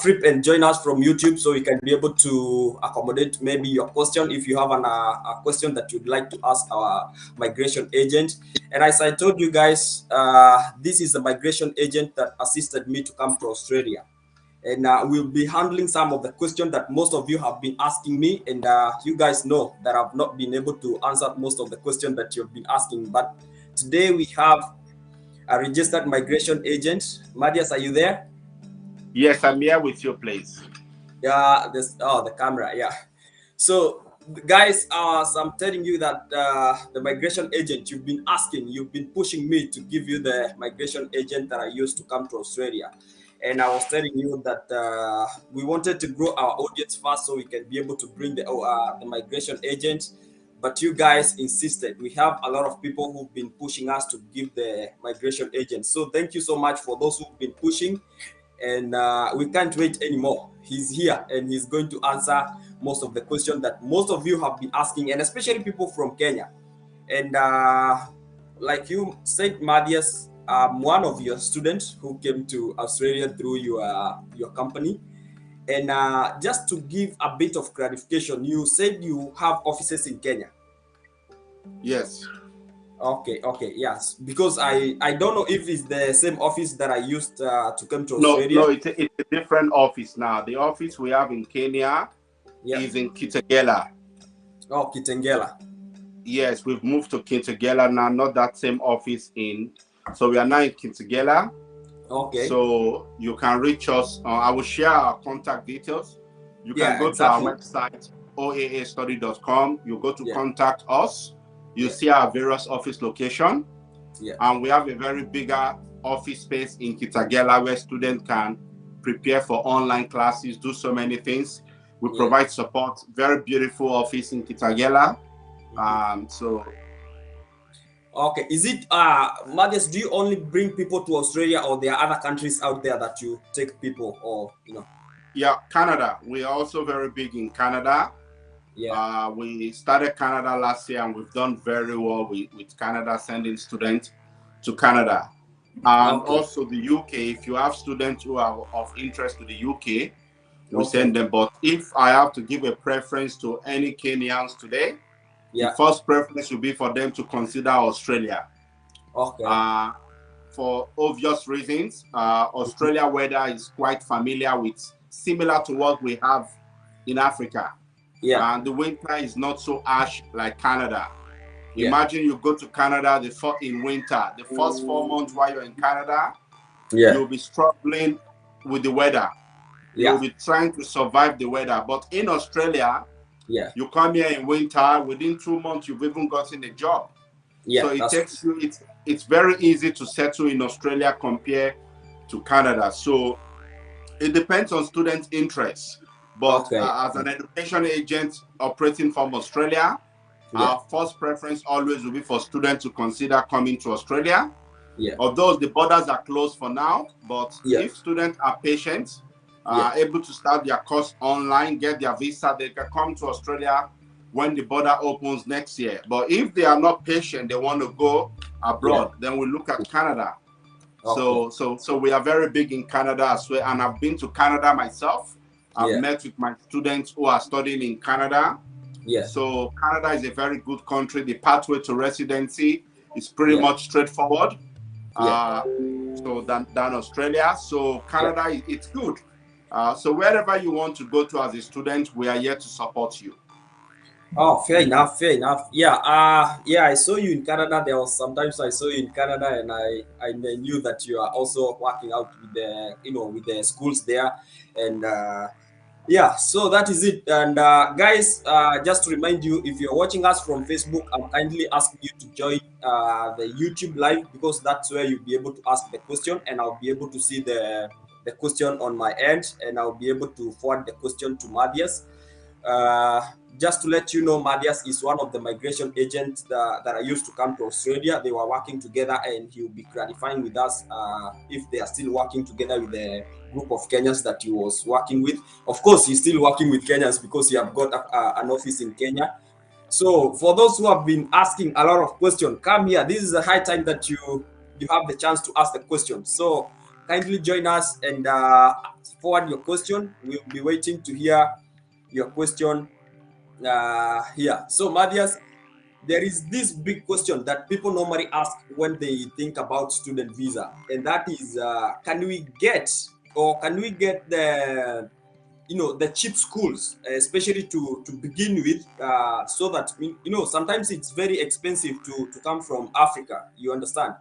flip and join us from YouTube, so we can be able to accommodate maybe your question if you have a question that you'd like to ask our migration agent. And as I told you guys, this is the migration agent that assisted me to come to Australia. And we'll be handling some of the questions that most of you have been asking me. And you guys know that I've not been able to answer most of the questions that you've been asking. But today we have a registered migration agent. Matias, are you there? Yes, I'm here with you, please. Yeah, the camera, yeah. So guys, so I'm telling you that the migration agent you've been pushing me to give you the migration agent that I used to come to Australia. And I was telling you that we wanted to grow our audience fast so we can be able to bring the migration agent. But you guys insisted. We have a lot of people who've been pushing us to give the migration agent. So thank you so much for those who've been pushing. And we can't wait anymore. He's here and he's going to answer most of the questions that most of you have been asking, and especially people from Kenya. And like you said, Matias, I'm one of your students who came to Australia through your company. And just to give a bit of clarification, you said you have offices in Kenya. Yes. Okay, yes. Because I don't know if it's the same office that I used to come to Australia. No, it's a different office now. The office we have in Kenya is in Kitengela. Oh, Kitengela. Yes, we've moved to Kitengela now, not that same office so we are now in Kitengela. Okay. So you can reach us. I will share our contact details. You can go to our website, oaastudy.com. You go to contact us. You see our various office location. And we have a very bigger office space in Kitengela where students can prepare for online classes, do so many things. We provide support. Very beautiful office in Kitengela. Okay, is it Matias, do you only bring people to Australia, or there are other countries out there that you take people, or Yeah, Canada. We are also very big in Canada. We started Canada last year and we've done very well with Canada, sending students to Canada. And also the UK, if you have students who are of interest to the UK, we send them. But if I have to give a preference to any Kenyans today, the first preference will be for them to consider Australia. For obvious reasons, Australia weather is quite similar to what we have in Africa. And the winter is not so harsh like Canada. Imagine you go to Canada in winter. The first 4 months while you're in Canada, you'll be struggling with the weather. You'll be trying to survive the weather. But in Australia, you come here in winter, within 2 months, you've even gotten a job. So it takes you, it's very easy to settle in Australia compared to Canada. So it depends on students' interests. But as an education agent operating from Australia, our first preference always will be for students to consider coming to Australia. Although the borders are closed for now, but if students are patient, able to start their course online, get their visa, they can come to Australia when the border opens next year. But if they are not patient, they want to go abroad, then we look at Canada. So we are very big in Canada as well. And I've been to Canada myself. I've met with my students who are studying in Canada. So Canada is a very good country. The pathway to residency is pretty much straightforward. Than Australia. So Canada, it's good. So wherever you want to go to as a student, we are here to support you. Oh, fair enough. I saw you in Canada. There was sometimes I saw you in Canada, and I knew that you are also working out with the schools there, and so that is it. And guys, just to remind you, if you're watching us from Facebook, I'm kindly asking you to join the YouTube live, because that's where you'll be able to ask the question, and I'll be able to see the question on my end, and I'll be able to forward the question to Matias. Just to let you know, Matias is one of the migration agents that I used to come to Australia. They were working together, and he'll be clarifying with us if they are still working together with the group of Kenyans that he was working with. Of course, he's still working with Kenyans because he have got an office in Kenya. So for those who have been asking a lot of questions, come here. This is a high time that you have the chance to ask the question. So kindly join us and forward your question. We'll be waiting to hear your question here. So, Matthias, there is this big question that people normally ask when they think about student visa, and that is, can we get the the cheap schools, especially to begin with, so that sometimes it's very expensive to come from Africa, you understand.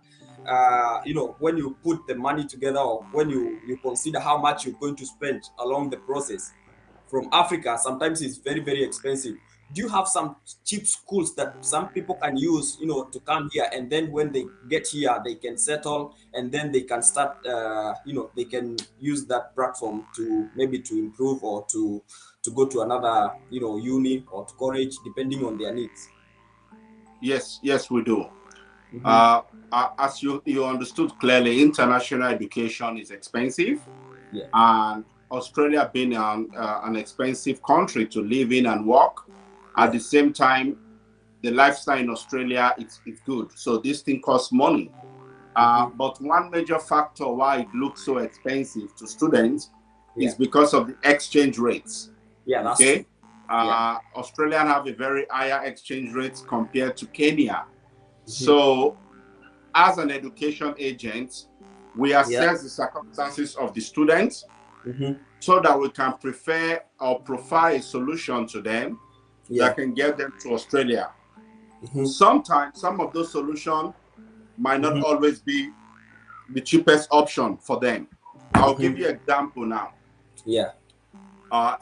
When you put the money together, or when you consider how much you're going to spend along the process from Africa, sometimes it's very, very expensive. Do you have some cheap schools that some people can use, to come here, and then when they get here, they can settle, and then they can start, they can use that platform to maybe to improve, or to go to another, uni or to college, depending on their needs? Yes, yes, we do. Mm-hmm. As you understood clearly, international education is expensive, Yeah. and Australia being an expensive country to live in and work. At the same time, the lifestyle in Australia it's good. So this thing costs money. But one major factor why it looks so expensive to students is because of the exchange rates. Yeah, that's true. Australians have a very higher exchange rate compared to Kenya. So as an education agent, we assess the circumstances of the students so that we can prefer or provide a solution to them that can get them to Australia. Sometimes some of those solutions might not always be the cheapest option for them. I'll give you an example now.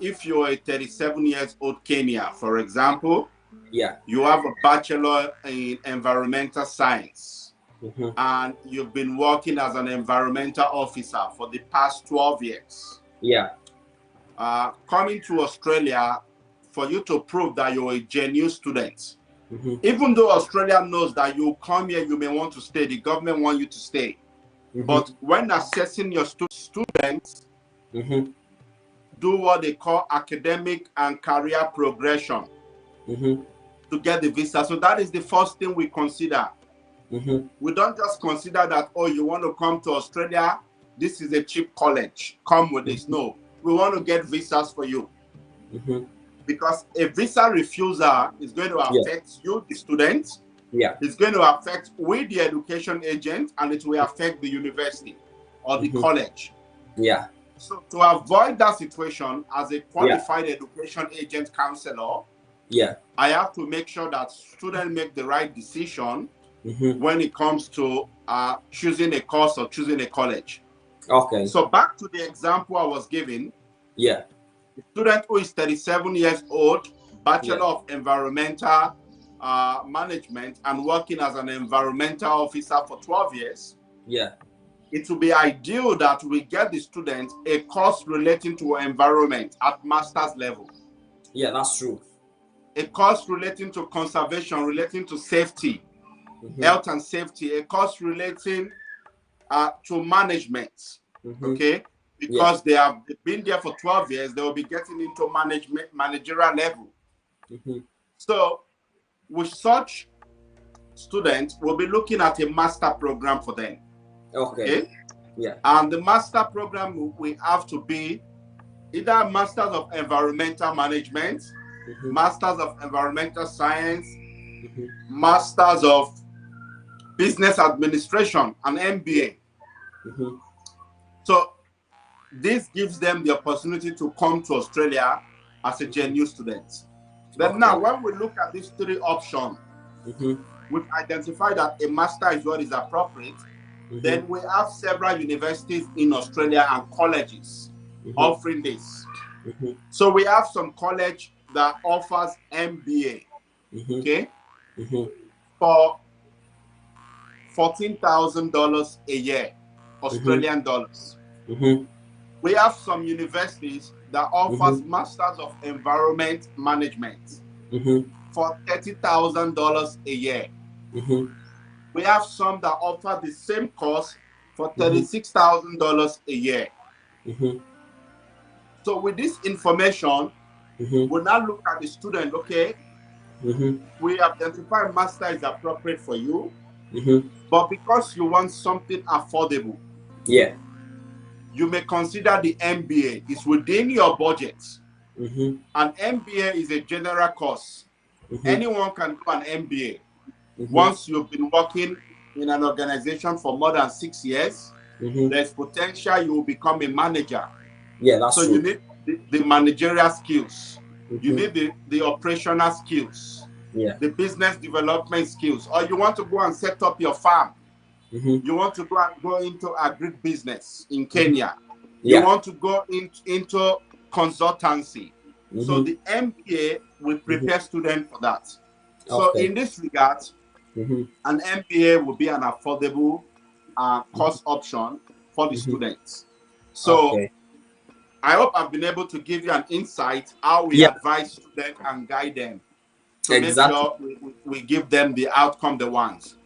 If you're a 37 years old Kenya, for example, you have a bachelor in environmental science, and you've been working as an environmental officer for the past 12 years. Coming to Australia, for you to prove that you're a genuine student, even though Australia knows that you come here, you may want to stay, the government wants you to stay. But when assessing your students, do what they call academic and career progression to get the visa. So that is the first thing we consider. We don't just consider that, oh, you want to come to Australia, this is a cheap college, come with this. No, we want to get visas for you. Because a visa refusal is going to affect you, the student. It's going to affect we, the education agent, and it will affect the university or the college. So to avoid that situation, as a qualified education agent counselor, I have to make sure that students make the right decision when it comes to choosing a course or choosing a college. So back to the example I was giving. The student who is 37 years old, Bachelor of Environmental Management, and working as an environmental officer for 12 years, it will be ideal that we get the student a course relating to environment at master's level. That's true. A course relating to conservation, relating to safety, health and safety, a course relating to management, okay? Because they have been there for 12 years, they will be getting into managerial level. So with such students, we'll be looking at a master program for them. And the master program we have to be either Masters of Environmental Management, Masters of Environmental Science, Masters of Business Administration, and MBA. So this gives them the opportunity to come to Australia as a genuine student. Then now, when we look at these three options, we've identified that a master is what is appropriate. Then we have several universities in Australia and colleges offering this. So we have some college that offers MBA, okay, for $14,000 a year, Australian dollars. We have some universities that offers Masters of Environment Management for $30,000 a year. We have some that offer the same course for $36,000 a year. So with this information, we'll now look at the student, okay, we identify master is appropriate for you, but because you want something affordable, you may consider the MBA. It's within your budget. Mm-hmm. An MBA is a general course. Mm-hmm. Anyone can do an MBA. Mm-hmm. Once you've been working in an organization for more than 6 years, mm-hmm. there's potential you will become a manager. Yeah, that's so true. You need the managerial skills. Mm-hmm. You need the operational skills. Yeah. The business development skills. Or you want to go and set up your farm. Mm-hmm. You want to go into agribusiness in Kenya. Yeah. You want to go into consultancy. Mm-hmm. So the MBA will prepare students for that. So Okay. in this regard, Mm-hmm. an MBA will be an affordable course option for the students. So Okay. I hope I've been able to give you an insight how we advise students and guide them to make sure we give them the outcome they want.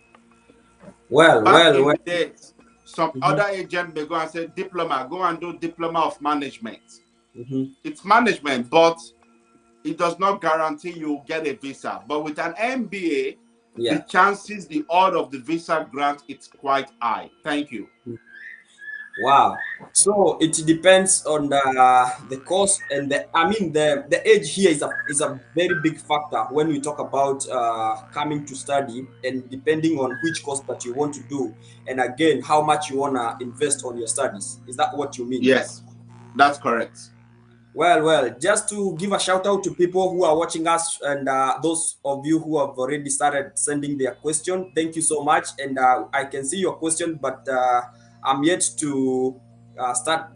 Back in the days, some other agent may go and say, Diploma, go and do Diploma of Management. It's management, but it does not guarantee you get a visa. But with an MBA, the chances, the odds of the visa grant, it's quite high. Thank you. Wow. So it depends on the course and the age here is a very big factor when we talk about coming to study, and depending on which course that you want to do, and again how much you wanna invest on your studies. Is that what you mean? Yes, that's correct. Well, just to give a shout out to people who are watching us, and those of you who have already started sending their question, thank you so much. And I can see your question, but I'm yet to start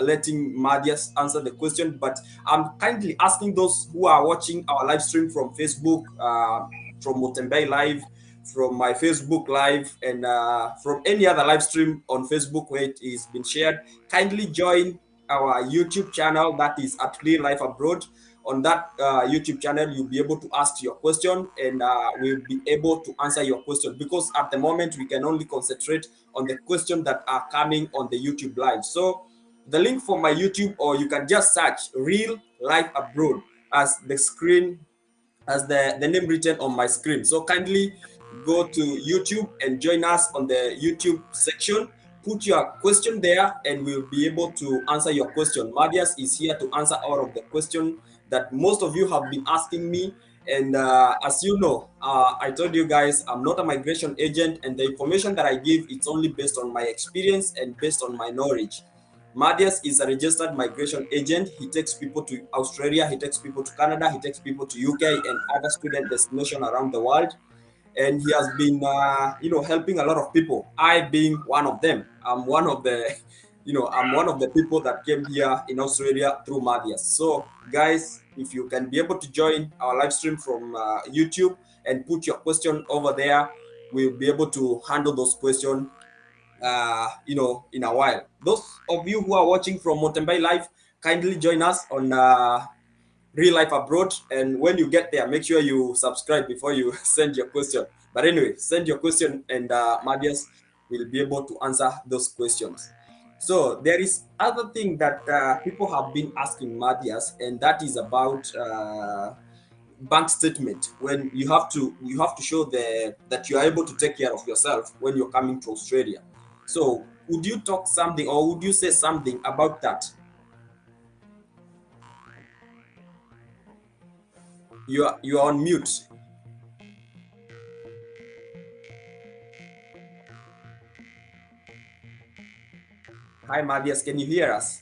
letting Madias answer the question. But I'm kindly asking those who are watching our live stream from Facebook, from Mutembei Live, from my Facebook Live, and from any other live stream on Facebook where it is been shared, kindly join our YouTube channel, that is at Real Life Abroad. On that YouTube channel, you'll be able to ask your question, and we'll be able to answer your question, because at the moment we can only concentrate on the questions that are coming on the YouTube live. So the link for my YouTube, or you can just search Real Life Abroad as the screen, as the name written on my screen. So kindly go to YouTube and join us on the YouTube section. Put your question there, and we'll be able to answer your question. Madias is here to answer all of the questions that most of you have been asking me. And as you know, I told you guys, I'm not a migration agent, and the information that I give, it's only based on my experience and based on my knowledge. Madias is a registered migration agent. He takes people to Australia, he takes people to Canada, he takes people to UK and other student destinations around the world. And he has been, helping a lot of people. I being one of them. I'm one of the people that came here in Australia through Madias. So, guys, if you can be able to join our live stream from YouTube and put your question over there, we'll be able to handle those questions in a while. Those of you who are watching from Mutembei Live, kindly join us on Real Life Abroad. And when you get there, make sure you subscribe before you send your question. But anyway, send your question, and Madias will be able to answer those questions. So there is other thing that people have been asking Madias, and that is about bank statement. When you have to show that you are able to take care of yourself when you're coming to Australia. So would you talk something, or would you say something about that? You are on mute. Hi Madias, can you hear us?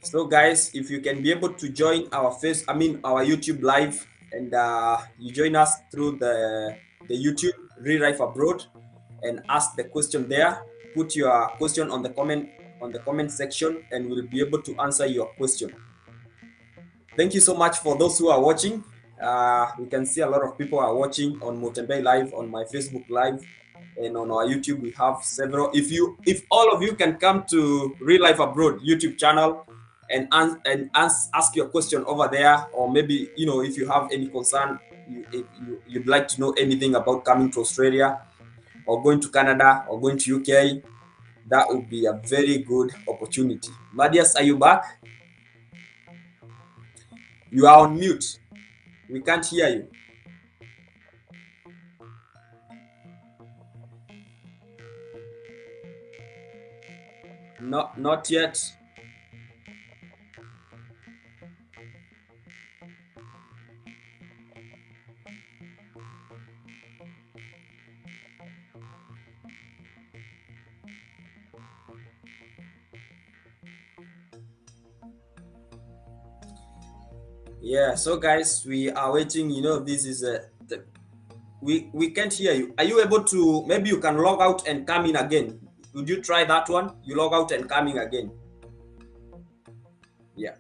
So guys, if you can be able to join our our YouTube live, and you join us through the YouTube Real Life Abroad, and ask the question there. Put your question on the comment section, and we'll be able to answer your question. Thank you so much for those who are watching. We can see a lot of people are watching on Mutembei Live, on my Facebook Live, and on our YouTube. We have several. If all of you can come to Real Life Abroad YouTube channel and ask your question over there, or maybe if you have any concern, you'd like to know anything about coming to Australia, or going to Canada, or going to UK, that would be a very good opportunity. Madias, are you back? You are on mute. We can't hear you. Not yet. Yeah, so guys, we are waiting. You know, this is we can't hear you. Are you able to? Maybe you can log out and come in again. Would you try that one? You log out and come in again. Yeah.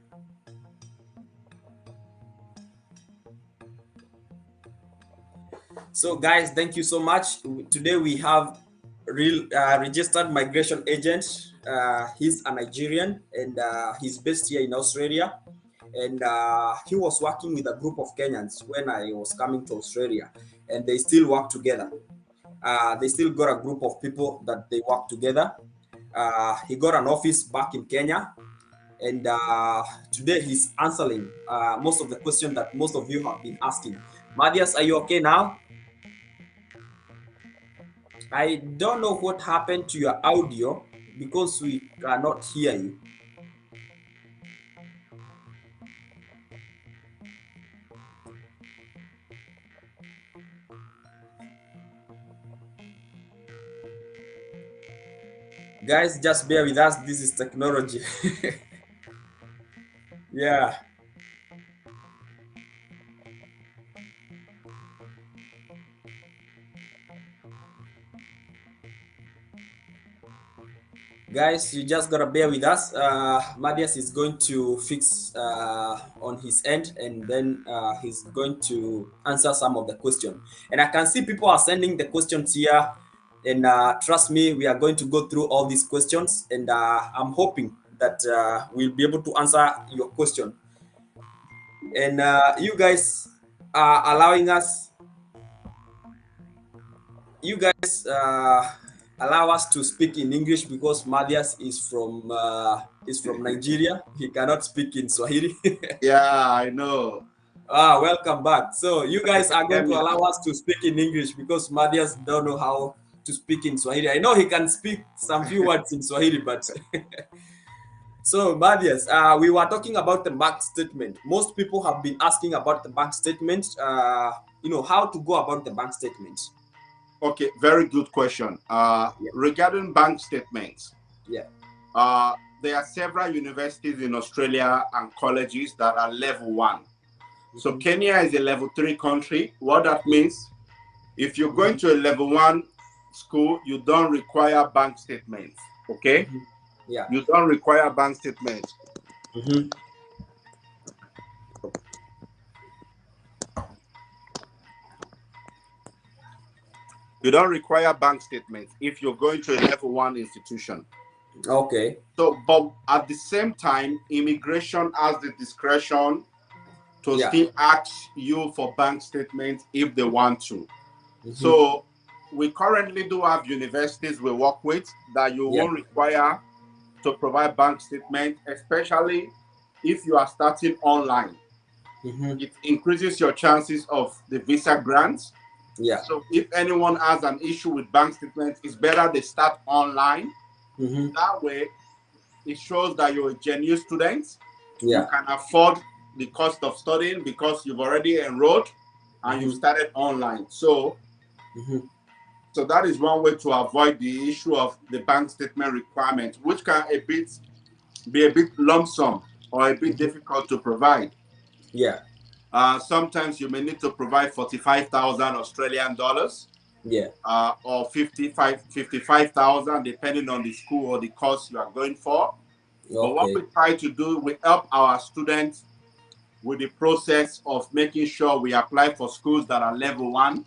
So guys, thank you so much. Today we have real registered migration agent. He's a Nigerian and he's based here in Australia. And he was working with a group of Kenyans when I was coming to Australia, and they still work together. They still got a group of people that they work together. He got an office back in Kenya, and today he's answering most of the questions that most of you have been asking. Matias, are you okay now? I don't know what happened to your audio because we cannot hear you. Guys, just bear with us. This is technology. Yeah. Guys, you just gotta bear with us. Matias is going to fix on his end, and then he's going to answer some of the questions. And I can see people are sending the questions here, and trust me, we are going to go through all these questions, and I'm hoping that we'll be able to answer your question. And you guys are allowing us. You guys allow us to speak in English because Matias is from Nigeria. He cannot speak in Swahili. Yeah, I know. Welcome back. So you guys are going to allow us to speak in English because Matias don't know how to speak in Swahili. I know he can speak some few words in Swahili, but so Matias, we were talking about the bank statement. Most people have been asking about the bank statement. You know how to go about the bank statement. Okay, very good question. Regarding bank statements, there are several universities in Australia and colleges that are level 1. So Kenya is a level 3 country. What that means, if you're going to a level 1 school, you don't require bank statements. Okay? Yeah. You don't require bank statements. You don't require bank statements if you're going to a level 1 institution. Okay. So, but at the same time, immigration has the discretion to still ask you for bank statements if they want to. So, we currently do have universities we work with that you won't require to provide bank statements, especially if you are starting online. It increases your chances of the visa grants. So if anyone has an issue with bank statements, it's better they start online. That way, it shows that you're a genuine student. You can afford the cost of studying because you've already enrolled and you've started online. So, so that is one way to avoid the issue of the bank statement requirement, which can be a bit lump sum or a bit difficult to provide. Sometimes you may need to provide 45,000 Australian dollars. Or 55,000 depending on the school or the course you are going for. But what we try to do, we help our students with the process of making sure we apply for schools that are level 1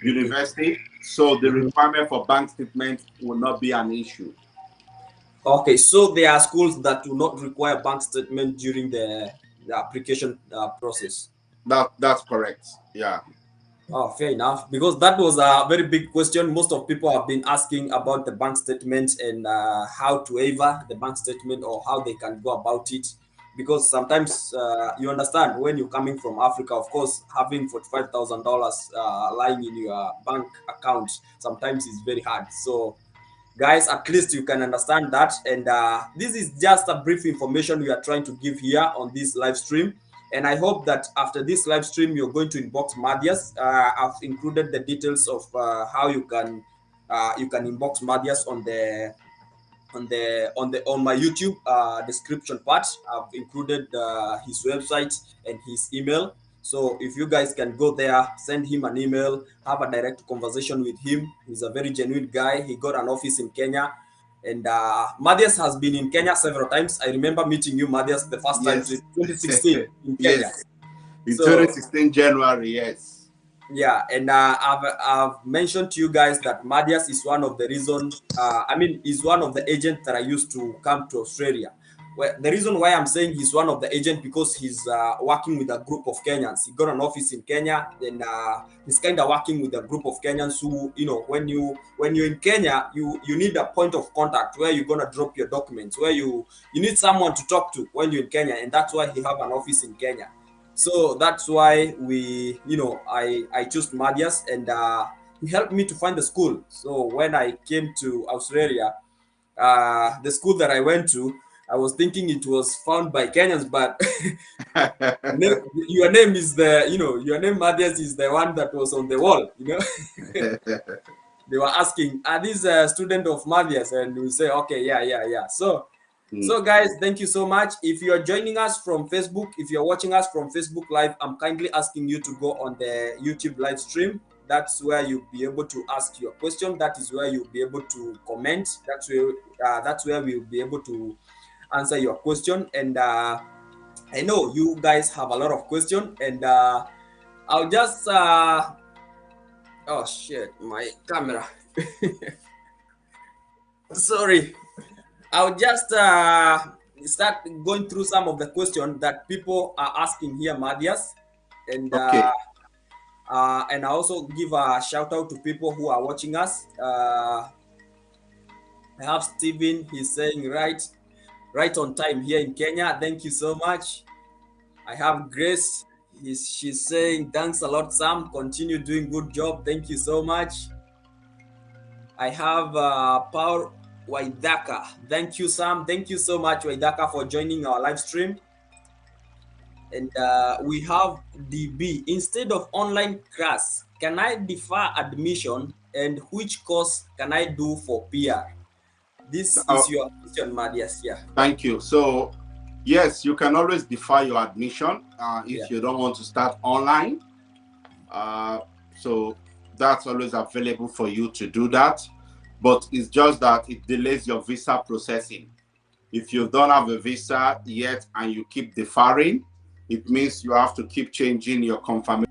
university, so the requirement for bank statement will not be an issue. Okay, so there are schools that do not require bank statement during the application process. That's correct. Yeah. Oh, fair enough. Because that was a very big question. Most of people have been asking about the bank statement and how to waiver the bank statement or how they can go about it. Because sometimes you understand when you're coming from Africa, of course, having $45,000 lying in your bank account sometimes is very hard. So Guys, at least you can understand that. And this is just a brief information we are trying to give here on this live stream. And I hope that after this live stream, you're going to inbox Madias. I've included the details of how you can inbox Madias on my YouTube description part. I've included his website and his email. So if you guys can go there, send him an email, have a direct conversation with him. He's a very genuine guy. He got an office in Kenya. And Madias has been in Kenya several times. I remember meeting you, Madias, the first time in 2016 in Kenya. Yes. In 2016 January, yes. Yeah, and I've mentioned to you guys that Madias is one of the reasons. Is one of the agents that I used to come to Australia. Well, the reason why I'm saying he's one of the agents because he's working with a group of Kenyans. He got an office in Kenya, and he's kind of working with a group of Kenyans who, when you're in Kenya, you need a point of contact where you're gonna drop your documents, where you need someone to talk to when you're in Kenya, and that's why he have an office in Kenya. So that's why I chose Madias, and he helped me to find the school. So when I came to Australia, the school that I went to, I was thinking it was found by Kenyans, but your name is your name Madias is the one that was on the wall, They were asking, are these a student of Madias? And we say, okay, yeah. So guys, thank you so much. If you're joining us from Facebook, if you're watching us from Facebook Live, I'm kindly asking you to go on the YouTube live stream. That's where you'll be able to ask your question. That is where you'll be able to comment. That's where we'll be able to answer your question. And I know you guys have a lot of questions, and I'll just oh shit, my camera. Sorry. I'll just start going through some of the questions that people are asking here, Madias, and okay. And I also give a shout out to people who are watching us. I have Steven. He's saying right on time here in Kenya. Thank you so much. I have Grace. She's saying thanks a lot, Sam. Continue doing good job. Thank you so much. I have Paul Waidaka. Thank you, Sam. Thank you so much, Waidaka, for joining our live stream. And we have DB. Instead of online class, can I defer admission, and which course can I do for PR? This is your question, Madias. Yeah. Thank you. So, yes, you can always defer your admission if you don't want to start online. So that's always available for you to do that. But it's just that it delays your visa processing. If you don't have a visa yet and you keep deferring, it means you have to keep changing your confirmation.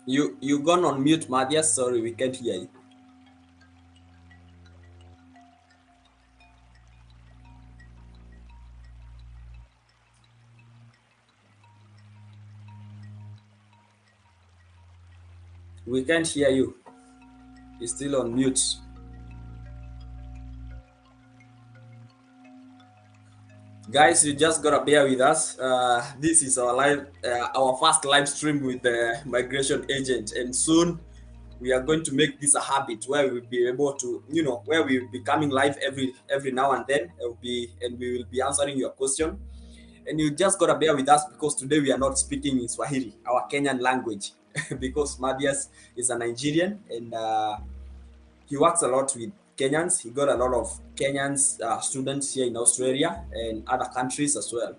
You gone on mute, Madias. Sorry, we can't hear you. We can't hear you. You're still on mute. Guys, you just gotta bear with us. This is our first live stream with the migration agent, and soon we are going to make this a habit where we'll be able to, where we'll be coming live every now and then. We will be answering your question, and you just gotta bear with us because today we are not speaking in Swahili, our Kenyan language, because Madias is a Nigerian, and he works a lot with Kenyans. He got a lot of Kenyans students here in Australia and other countries as well.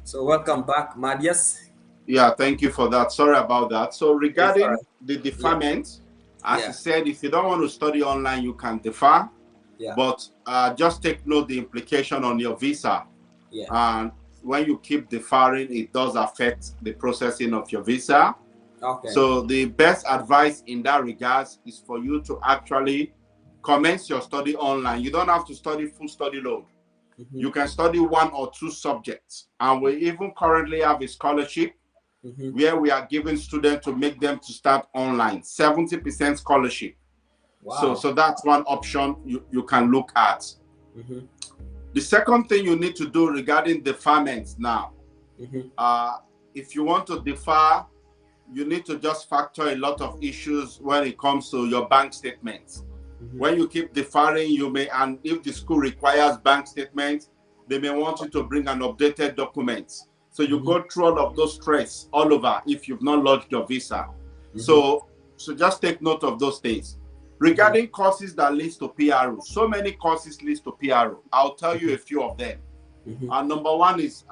So welcome back, Madias. Yeah, thank you for that. Sorry about that. So regarding the deferment, as you said, if you don't want to study online, you can defer. Yeah. But just take note the implication on your visa. Yeah. And when you keep deferring, it does affect the processing of your visa. Okay. So the best advice in that regards is for you to actually commence your study online. You don't have to study full study load. You can study 1 or 2 subjects. And we even currently have a scholarship where we are giving students to make them to start online. 70% scholarship. Wow. So that's one option you can look at. The second thing you need to do regarding deferment now, if you want to defer you need to just factor a lot of issues when it comes to your bank statements. When you keep deferring, you may, and if the school requires bank statements, they may want you to bring an updated document. So you go through all of those stress all over if you've not lodged your visa. So just take note of those things. Regarding courses that leads to PRO, so many courses leads to PRO. I'll tell you a few of them. Number one is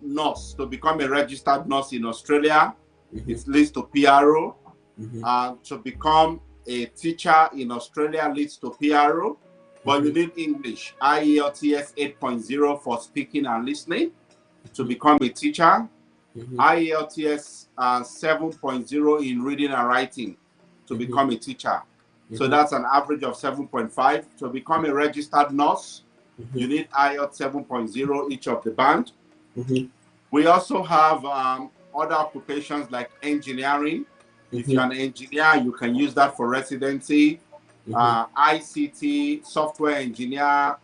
nurse. To become a registered nurse in Australia, it leads to PRO. To become a teacher in Australia leads to PRO. But you need English, IELTS 8.0 for speaking and listening to become a teacher. IELTS 7.0 in reading and writing to become a teacher. So that's an average of 7.5. To become a registered nurse, you need IELTS 7.0 each of the band. We also have other occupations like engineering. If you're an engineer, you can use that for residency. ICT, software engineer,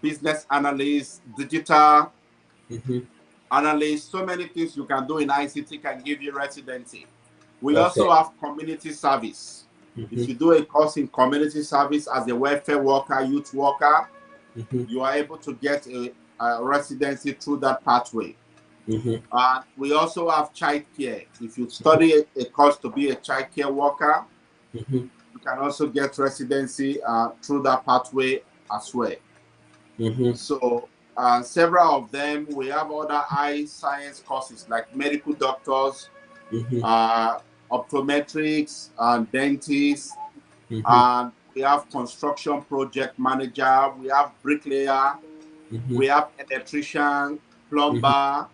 business analyst, digital analyst, so many things you can do in ICT can give you residency. We also have community service. If you do a course in community service as a welfare worker, youth worker, you are able to get a residency through that pathway. We also have childcare. If you study a course to be a childcare worker, you can also get residency through that pathway as well. So several of them, we have other eye science courses like medical doctors, optometrics, and dentists, and we have construction project manager, we have bricklayer, we have electrician, plumber,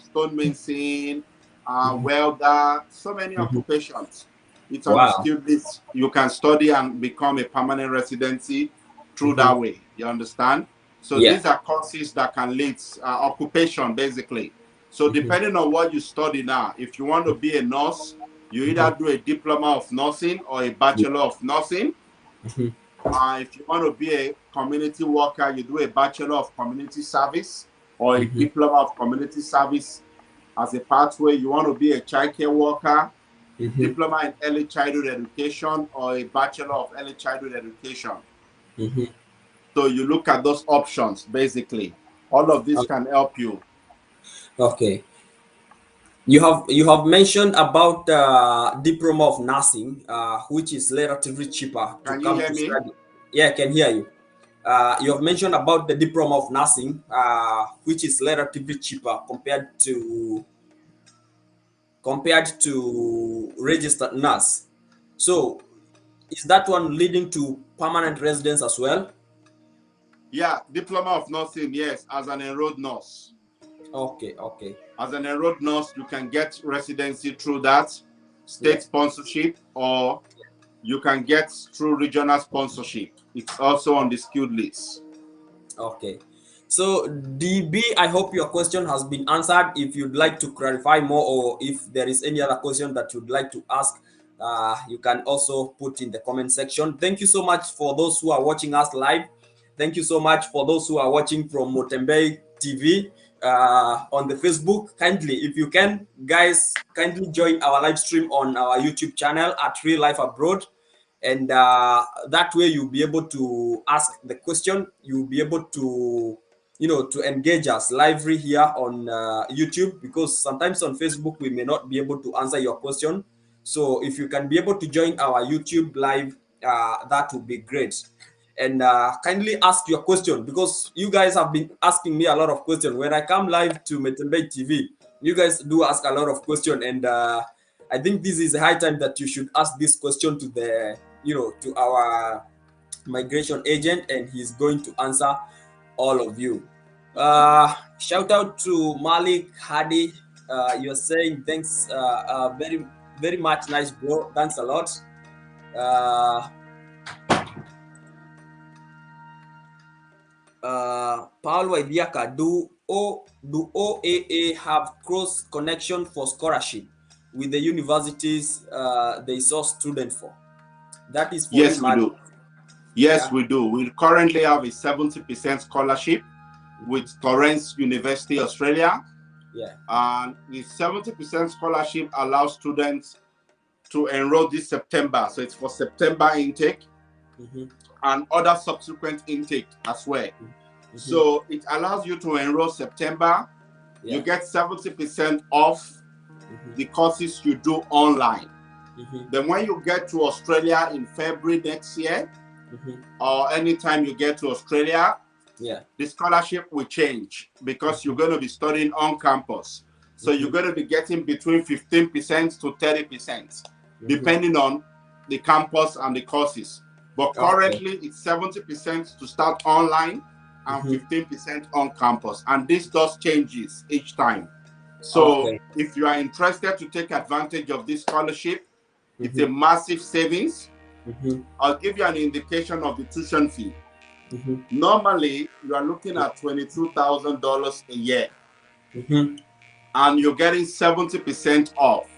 stonemason, welder, so many occupations. It's on the skilled list. You can study and become a permanent residency through that way. You understand? So these are courses that can lead occupation, basically. So depending on what you study now, if you want to be a nurse, you either do a diploma of nursing or a bachelor of nursing. If you want to be a community worker, you do a bachelor of community service or a diploma of community service as a pathway. You want to be a childcare worker, diploma in early childhood education or a bachelor of early childhood education. So you look at those options, basically. All of this can help you. Okay. You have mentioned about diploma of nursing, which is relatively cheaper to Can come you hear to me? study. Yeah, I can hear you. You have mentioned about the diploma of nursing, which is relatively cheaper compared to registered nurse. So, is that one leading to permanent residence as well? Yeah, diploma of nursing, yes, as an enrolled nurse. Okay. As an enrolled nurse, you can get residency through that state sponsorship, or you can get through regional sponsorship. It's also on the skilled list. Okay. So DB, I hope your question has been answered. If you'd like to clarify more, or if there is any other question that you'd like to ask, you can also put in the comment section. Thank you so much for those who are watching us live. Thank you so much for those who are watching from Mutembei TV on the Facebook. Kindly, if you can, guys, kindly join our live stream on our YouTube channel at Real Life Abroad. And that way you'll be able to ask the question. You'll be able to, to engage us lively here on YouTube, because sometimes on Facebook we may not be able to answer your question. So if you can be able to join our YouTube live, that would be great. And kindly ask your question, because you guys have been asking me a lot of questions. When I come live to Mutembei TV, you guys do ask a lot of questions, and I think this is a high time that you should ask this question to to our migration agent, and he's going to answer all of you. Shout out to Malik Hadi. You're saying thanks, very, very much nice, bro. Thanks a lot. Paul Waidiaka, do OAA have cross connection for scholarship with the universities they source student for? That is for yes, we do. Yes, we do. We currently have a 70% scholarship with Torrance University, Australia. Yeah. And the 70% scholarship allows students to enroll this September. So it's for September intake and other subsequent intake as well. So it allows you to enroll September. You get 70% off the courses you do online. Then when you get to Australia in February next year, or anytime you get to Australia, the scholarship will change because you're going to be studying on campus. So you're going to be getting between 15% to 30%, depending on the campus and the courses. But currently, it's 70% to start online and 15% on campus. And this does changes each time. So if you are interested to take advantage of this scholarship, it's a massive savings. I'll give you an indication of the tuition fee. Normally, you are looking at $22,000 a year. And you're getting 70% off,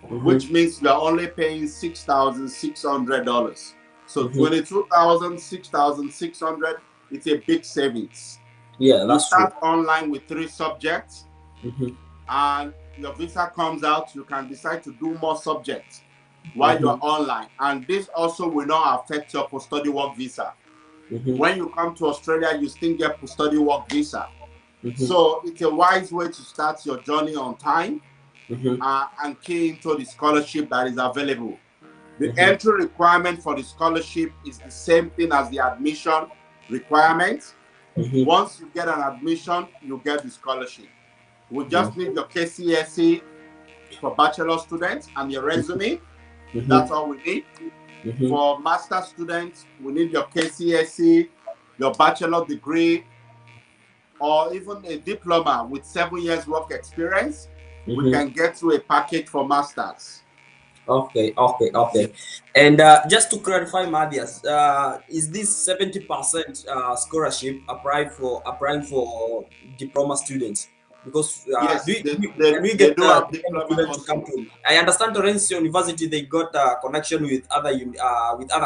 which means you're only paying $6,600. So $22,000, $6,600, it's a big savings. Yeah, that's you start true. online with 3 subjects, and your visa comes out, you can decide to do more subjects while you're online. And this also will not affect your post-study work visa. When you come to Australia, you still get post-study work visa. So it's a wise way to start your journey on time and key into the scholarship that is available. The entry requirement for the scholarship is the same thing as the admission requirement. Once you get an admission, you get the scholarship. We just need your KCSE for bachelor students and your resume. That's all we need. For master students, we need your KCSE, your bachelor degree, or even a diploma with 7 years work experience. We can get you a package for masters. Okay. And just to clarify, Madias, is this 70% scholarship applying for diploma students? Because yes, can we they get do have diploma students to come to? I understand Torrance University, they got a connection with other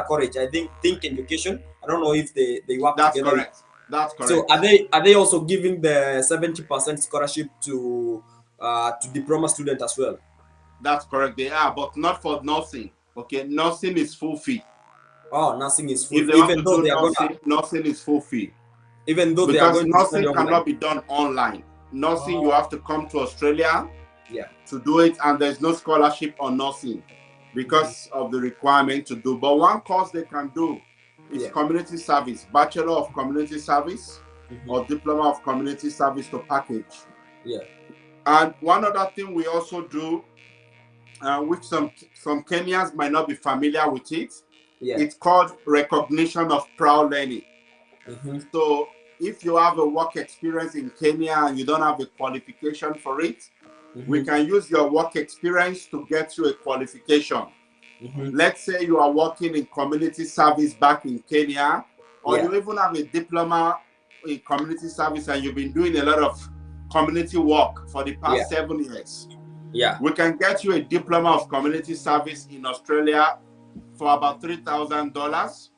college. I think Education. I don't know if they work That's together. Correct. That's correct. So are they also giving the 70% scholarship to diploma student as well? That's correct. They are, but not for nursing. Okay, nursing is full fee. Oh, nursing is full. If they even though they are nursing is full fee. Even though because they are going nursing to cannot be done online. Nursing, you have to come to Australia to do it, and there's no scholarship on nursing because of the requirement to do. But one course they can do is community service, Bachelor of Community Service or Diploma of Community Service to package. And one other thing we also do, which some Kenyans might not be familiar with it, it's called recognition of prior learning. So if you have a work experience in Kenya and you don't have a qualification for it, we can use your work experience to get you a qualification. Let's say you are working in community service back in Kenya, or you even have a diploma in community service and you've been doing a lot of community work for the past 7 years. We can get you a diploma of community service in Australia for about $3,000.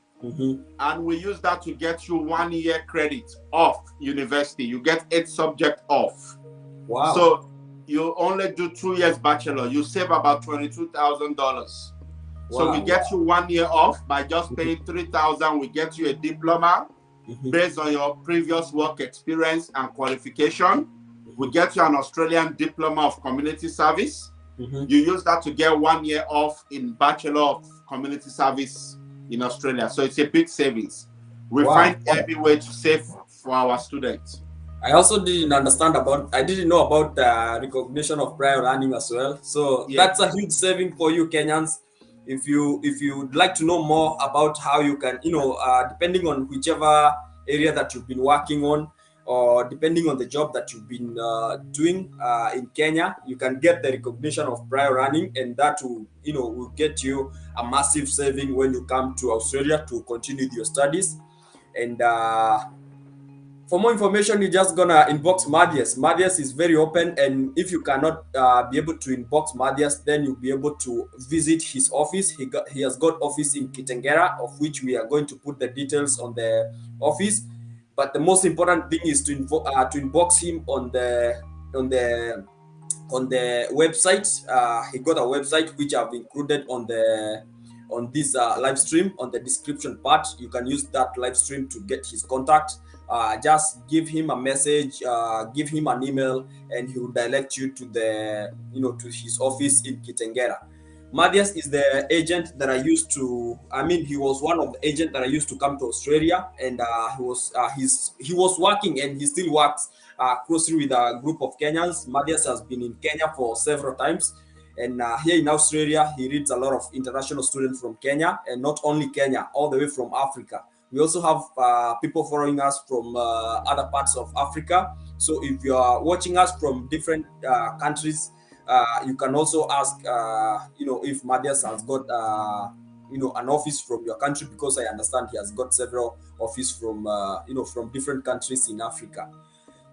And we use that to get you 1 year credit off university. You get 8 subjects off. Wow. So you only do 2 years bachelor. You save about $22,000. So we get you 1 year off by just paying $3,000. We get you a diploma based on your previous work experience and qualification. We get you an Australian diploma of community service. You use that to get 1 year off in Bachelor of Community Service in Australia. So it's a big savings. We find every way to save for our students. I also didn't I didn't know about recognition of prior learning as well. So that's a huge saving for you Kenyans. If you'd like to know more about how you can, depending on whichever area that you've been working on, or depending on the job that you've been doing in Kenya, you can get the recognition of prior learning, and that will get you a massive saving when you come to Australia to continue your studies. And for more information, you're just gonna inbox Madias. Madias is very open, and if you cannot be able to inbox Madias, then you'll be able to visit his office. He has got office in Kitengera, of which we are going to put the details on the office. But the most important thing is to inbox him on the on the website. He got a website which I've included on this live stream on the description part. You can use that live stream to get his contact. Just give him a message, give him an email, and he will direct you to to his office in Kitengela. Matias is the agent that I used to. I mean, he was one of the agents that I used to come to Australia, and he was working, and he still works closely with a group of Kenyans. Matias has been in Kenya for several times, and here in Australia, he reads a lot of international students from Kenya, and not only Kenya, all the way from Africa. We also have people following us from other parts of Africa. So if you are watching us from different countries, you can also ask, if Matias has got, an office from your country, because I understand he has got several offices from, from different countries in Africa.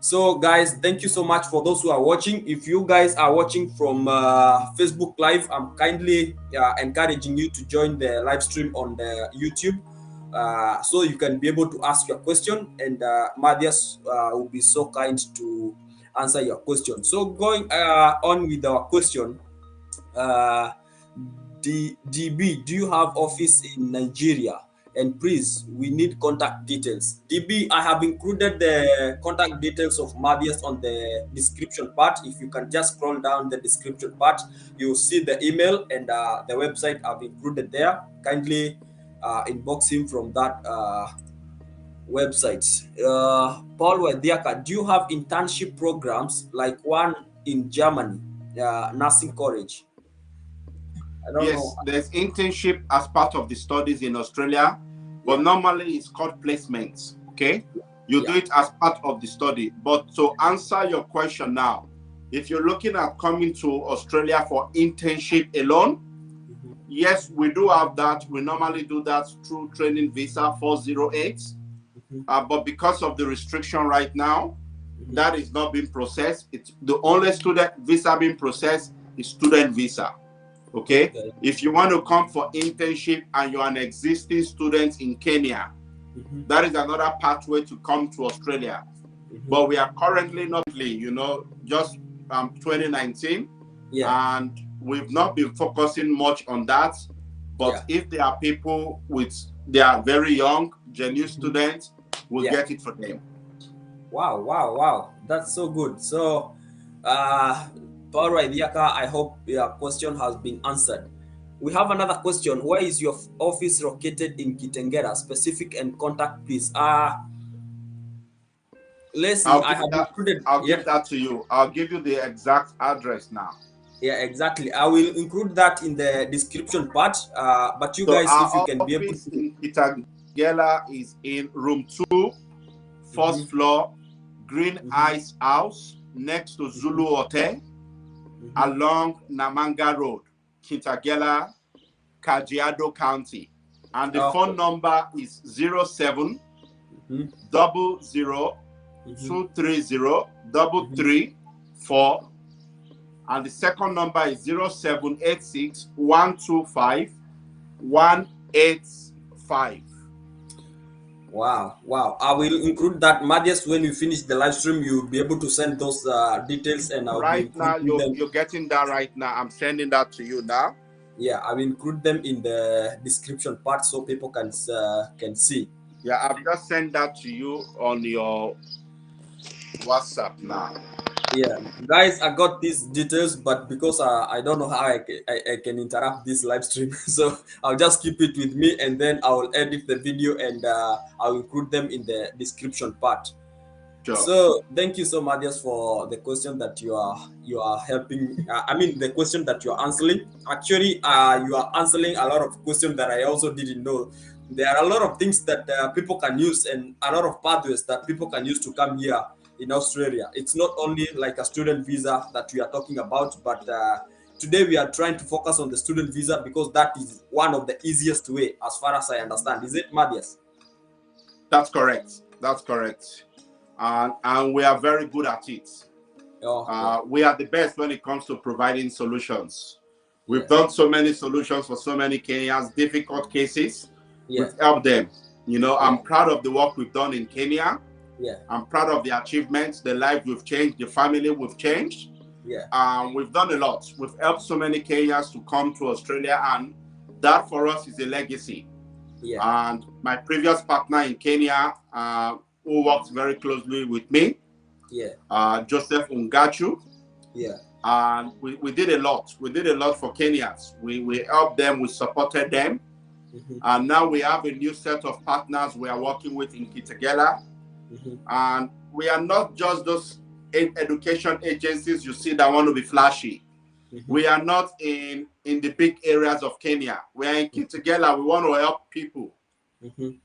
So guys, thank you so much for those who are watching. If you guys are watching from Facebook Live, I'm kindly encouraging you to join the live stream on the YouTube, so you can be able to ask your question, and Matias will be so kind to answer your question. So going on with our question, DB, do you have office in Nigeria? And please, we need contact details. DB, I have included the contact details of Matias on the description part. If you can just scroll down the description part, you'll see the email and the website I've included there. Kindly inbox him from that website. Paul Wediaka, do you have internship programs like one in Germany, nursing college? I don't know. There's internship as part of the studies in Australia, but normally it's called placements. Okay, you do it as part of the study. But to answer your question now, if you're looking at coming to Australia for internship alone, yes, we do have that. We normally do that through training visa 408. But because of the restriction right now, that is not being processed. It's the only student visa being processed is student visa. Okay? If you want to come for internship and you're an existing student in Kenya, that is another pathway to come to Australia. But we are currently not, just 2019, and we've not been focusing much on that. But if there are people they are very young, genuine students, we'll get it for them. Wow. That's so good. So, Paul Wediaka, I hope your question has been answered. We have another question. Where is your office located in Kitengela? Specific and contact, please. Let's see. I'll give that to you. I'll give you the exact address now. Yeah, exactly. I will include that in the description part. But you guys, if you can be able to. In Kitengela is in room 2, first floor, Green Ice House, next to Zulu Hotel, along Namanga Road, Kitengela, Kajiado County. And the phone number is 07 00 230 334. And the second number is 0786 125 185. Wow. I will include that. Matias, when you finish the live stream, you'll be able to send those details, and I'll right now you're getting that right now. I'm sending that to you now. Yeah, I will include them in the description part so people can see. Yeah, I've just sent that to you on your WhatsApp now. Yeah, guys, I got these details, but because I don't know how I can interrupt this live stream, so I'll just keep it with me, and then I'll edit the video, and I'll include them in the description part. Sure. So thank you so much, Matias, for the question that you are helping. The question that you are answering. Actually, you are answering a lot of questions that I also didn't know. There are a lot of things that people can use, and a lot of pathways that people can use to come here in Australia. It's not only like a student visa that we are talking about, but today we are trying to focus on the student visa because that is one of the easiest way, as far as I understand. Is it, Matias? That's correct. And we are very good at it. We are the best when it comes to providing solutions. We've done so many solutions for so many Kenyans, difficult cases. We've helped them. I'm proud of the work we've done in Kenya. Yeah. I'm proud of the achievements, the life we've changed, the family we've changed. Yeah. We've done a lot. We've helped so many Kenyans to come to Australia, and that for us is a legacy. Yeah. And my previous partner in Kenya, who worked very closely with me, Joseph Ungachu. Yeah. And we did a lot. We did a lot for Kenyans. We helped them, we supported them. And now we have a new set of partners we are working with in Kitengela. And we are not just those education agencies you see that want to be flashy. We are not in the big areas of Kenya. We are in Kitengela. We want to help people. And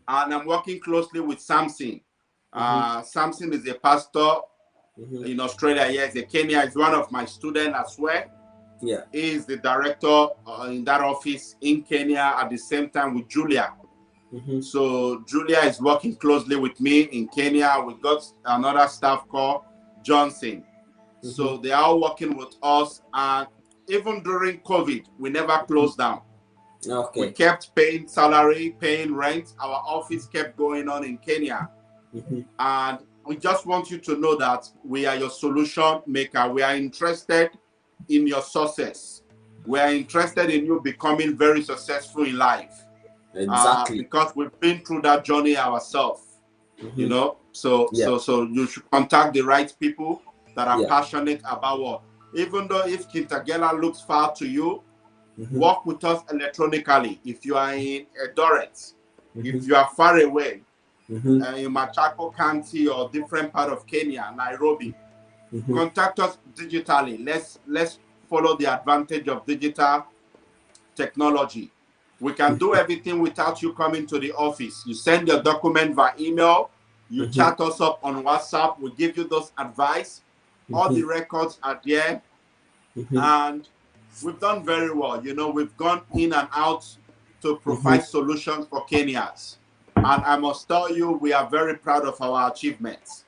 I'm working closely with Samson. Samson is a pastor in Australia. Yes, in Kenya. Is one of my students as well. Yeah. He is the director in that office in Kenya at the same time with Julia. So Julia is working closely with me in Kenya. We got another staff called Johnson. So they are all working with us. And even during COVID, we never closed down. Okay. We kept paying salary, paying rent. Our office kept going on in Kenya. And we just want you to know that we are your solution maker. We are interested in your success. We are interested in you becoming very successful in life. Exactly. Because we've been through that journey ourselves. You know, so you should contact the right people that are passionate about what. Even though if Kitengela looks far to you, work with us electronically. If you are in Eldoret, if you are far away, in Machako County or different part of Kenya, Nairobi, contact us digitally. Let's follow the advantage of digital technology. We can do everything without you coming to the office. You send your document via email, you chat us up on WhatsApp, we give you those advice. All the records are there. And we've done very well. You know, we've gone in and out to provide solutions for Kenyans. And I must tell you, we are very proud of our achievements.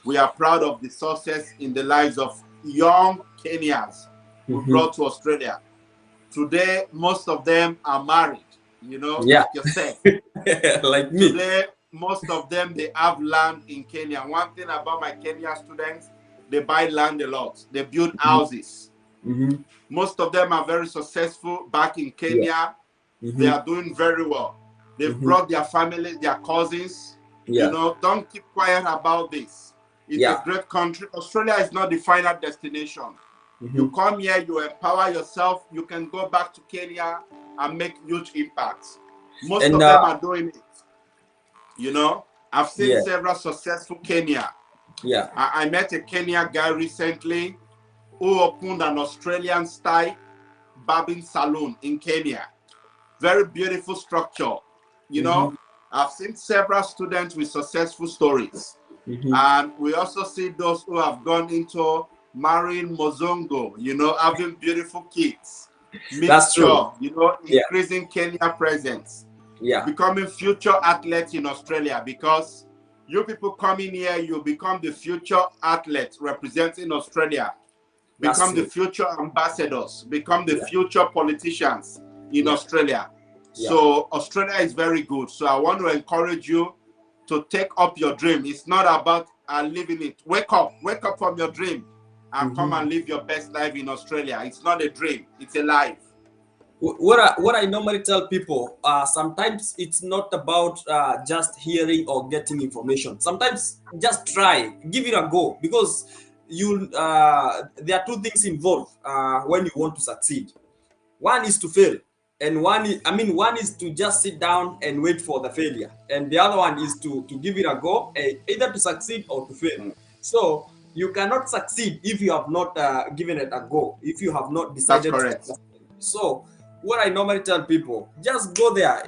We are proud of the success in the lives of young Kenyans we brought to Australia. Today, most of them are married, you know, like yourself. Like me. Today, most of them, they have land in Kenya. One thing about my Kenya students, they buy land a lot. They build houses. Most of them are very successful back in Kenya. They are doing very well. They've brought their family, their cousins. You know, don't keep quiet about this. It's a great country. Australia is not the final destination. You come here, you empower yourself, you can go back to Kenya and make huge impacts. Most of them are doing it. You know, I've seen several successful Kenya. I met a Kenya guy recently who opened an Australian style barbing salon in Kenya. Very beautiful structure. You know, I've seen several students with successful stories. And we also see those who have gone into marrying Mozongo, you know, having beautiful kids. That's true. You know, increasing Kenya presence. Becoming future athletes in Australia, because you people coming here, you become the future athletes representing Australia. Become the future ambassadors, become the future politicians in Australia. So Australia is very good. So I want to encourage you to take up your dream. It's not about living it. Wake up from your dream and come and live your best life in Australia. It's not a dream, it's a life. What I normally tell people, sometimes it's not about just hearing or getting information. Sometimes just try, give it a go, because there are two things involved when you want to succeed. One is to fail, and one is to just sit down and wait for the failure, and the other one is to give it a go, either to succeed or to fail. So you cannot succeed if you have not given it a go, if you have not decided. That's correct. So what I normally tell people, just go there.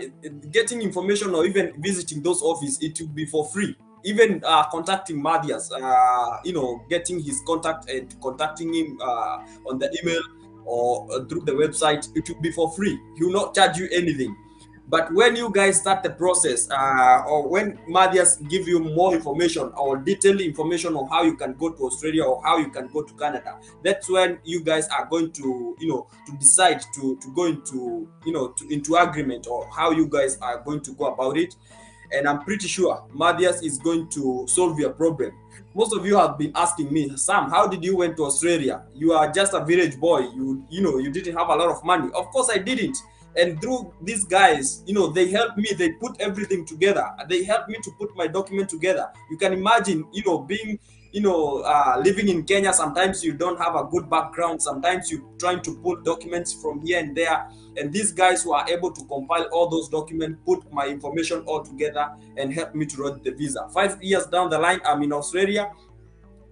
Getting information or even visiting those offices, it will be for free. Even contacting Mathias, you know, getting his contact and contacting him on the email or through the website, it will be for free. He will not charge you anything. But when you guys start the process, or when Mathias give you more information or detailed information on how you can go to Australia or how you can go to Canada, that's when you guys are going to, you know, to decide to go into, you know, into agreement or how you guys are going to go about it. and I'm pretty sure Matthias is going to solve your problem. Most of you have been asking me, Sam, how did you went to Australia? You are just a village boy. You know, you didn't have a lot of money. Of course I didn't. And through these guys, you know, they helped me. They put everything together. They helped me to put my document together. You can imagine, you know, being, you know, living in Kenya. Sometimes you don't have a good background. Sometimes you're trying to pull documents from here and there. And these guys were able to compile all those documents, put my information all together, and help me to run the visa. 5 years down the line, I'm in Australia.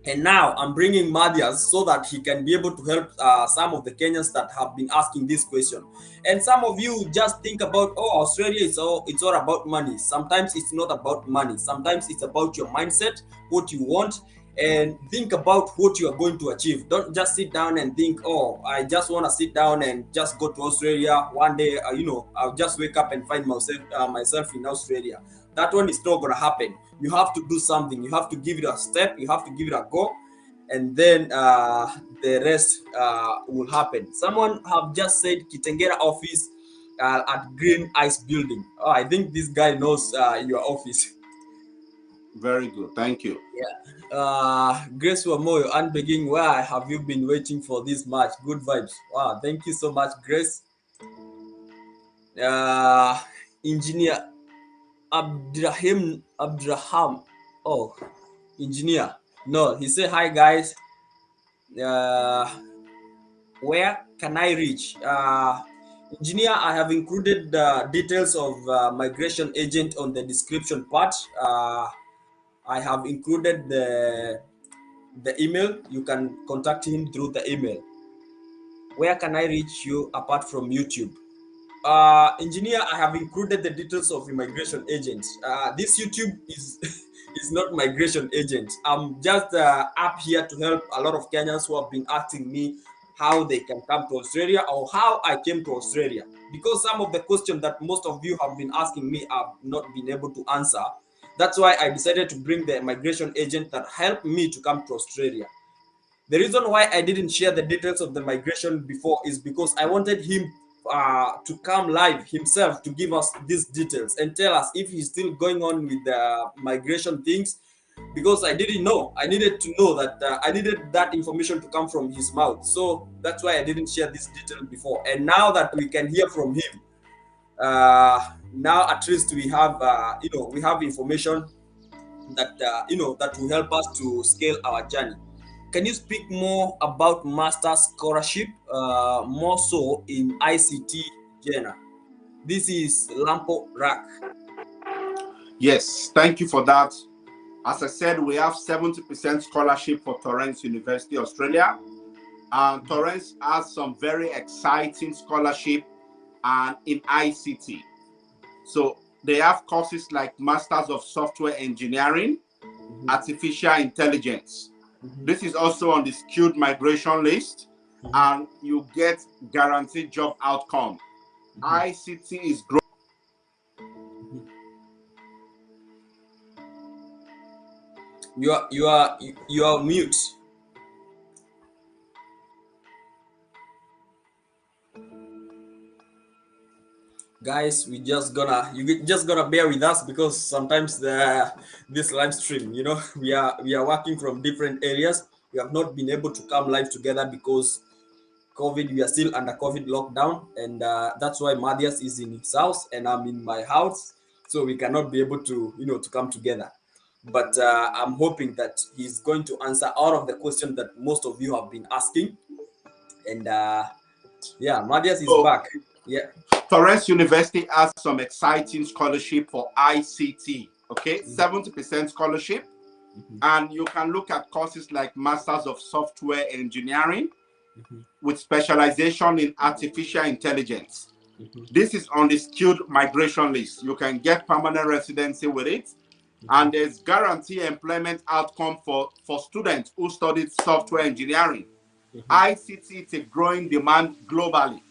And now I'm bringing Matthias so that he can be able to help some of the Kenyans that have been asking this question. And some of you just think about, oh, Australia is it's all about money. Sometimes it's not about money. Sometimes it's about your mindset, what you want, and think about what you are going to achieve. Don't just sit down and think, oh, I just want to sit down and just go to Australia one day. You know, I'll just wake up and find myself in Australia. That one is not going to happen. You have to do something. You have to give it a step. You have to give it a go, and then the rest will happen. Someone have just said Kitengera office at Green Ice Building. Oh, I think this guy knows your office. Very good. Thank you. Yeah. Grace Wamoyo, Unbegging, where have you been waiting for this match? Good vibes. Wow, thank you so much, Grace. Engineer Abdraham. Oh, engineer. No, he said, hi guys. Where can I reach? Engineer, I have included the details of migration agent on the description part. I have included the email. You can contact him through the email. Where can I reach you apart from YouTube? Engineer, I have included the details of immigration agents. This YouTube is is not migration agent. I'm just up here to help a lot of Kenyans who have been asking me how they can come to Australia or how I came to Australia. Because some of the questions that most of you have been asking me, I've not been able to answer. That's why I decided to bring the migration agent that helped me to come to Australia. The reason why I didn't share the details of the migration before is because I wanted him to come live himself to give us these details and tell us if he's still going on with the migration things, because I didn't know. I needed to know that I needed that information to come from his mouth. So that's why I didn't share this detail before. And now that we can hear from him, now at least we have we have information that that will help us to scale our journey. Can you speak more about master's scholarship, more so in ICT genre? This is Lampo Rack. Yes, thank you for that. As I said, we have 70% scholarship for Torrens University, Australia. And Torrens has some very exciting scholarship and in ICT. So they have courses like Masters of Software Engineering, Artificial Intelligence. This is also on the skilled migration list, and you get guaranteed job outcome. ICT is growing. You are mute. Guys, you just gonna bear with us, because sometimes this live stream, we are working from different areas. We have not been able to come live together because COVID. We are still under COVID lockdown, and that's why Matthias is in his house and I'm in my house, so we cannot be able to to come together. But I'm hoping that he's going to answer all of the questions that most of you have been asking. And yeah, Matthias is back. Yeah. Torrens University has some exciting scholarship for ICT. Okay, 70% scholarship. And you can look at courses like Masters of Software Engineering with specialization in Artificial Intelligence. This is on the skilled migration list. You can get permanent residency with it. And there's guaranteed employment outcome for students who studied software engineering. ICT is a growing demand globally.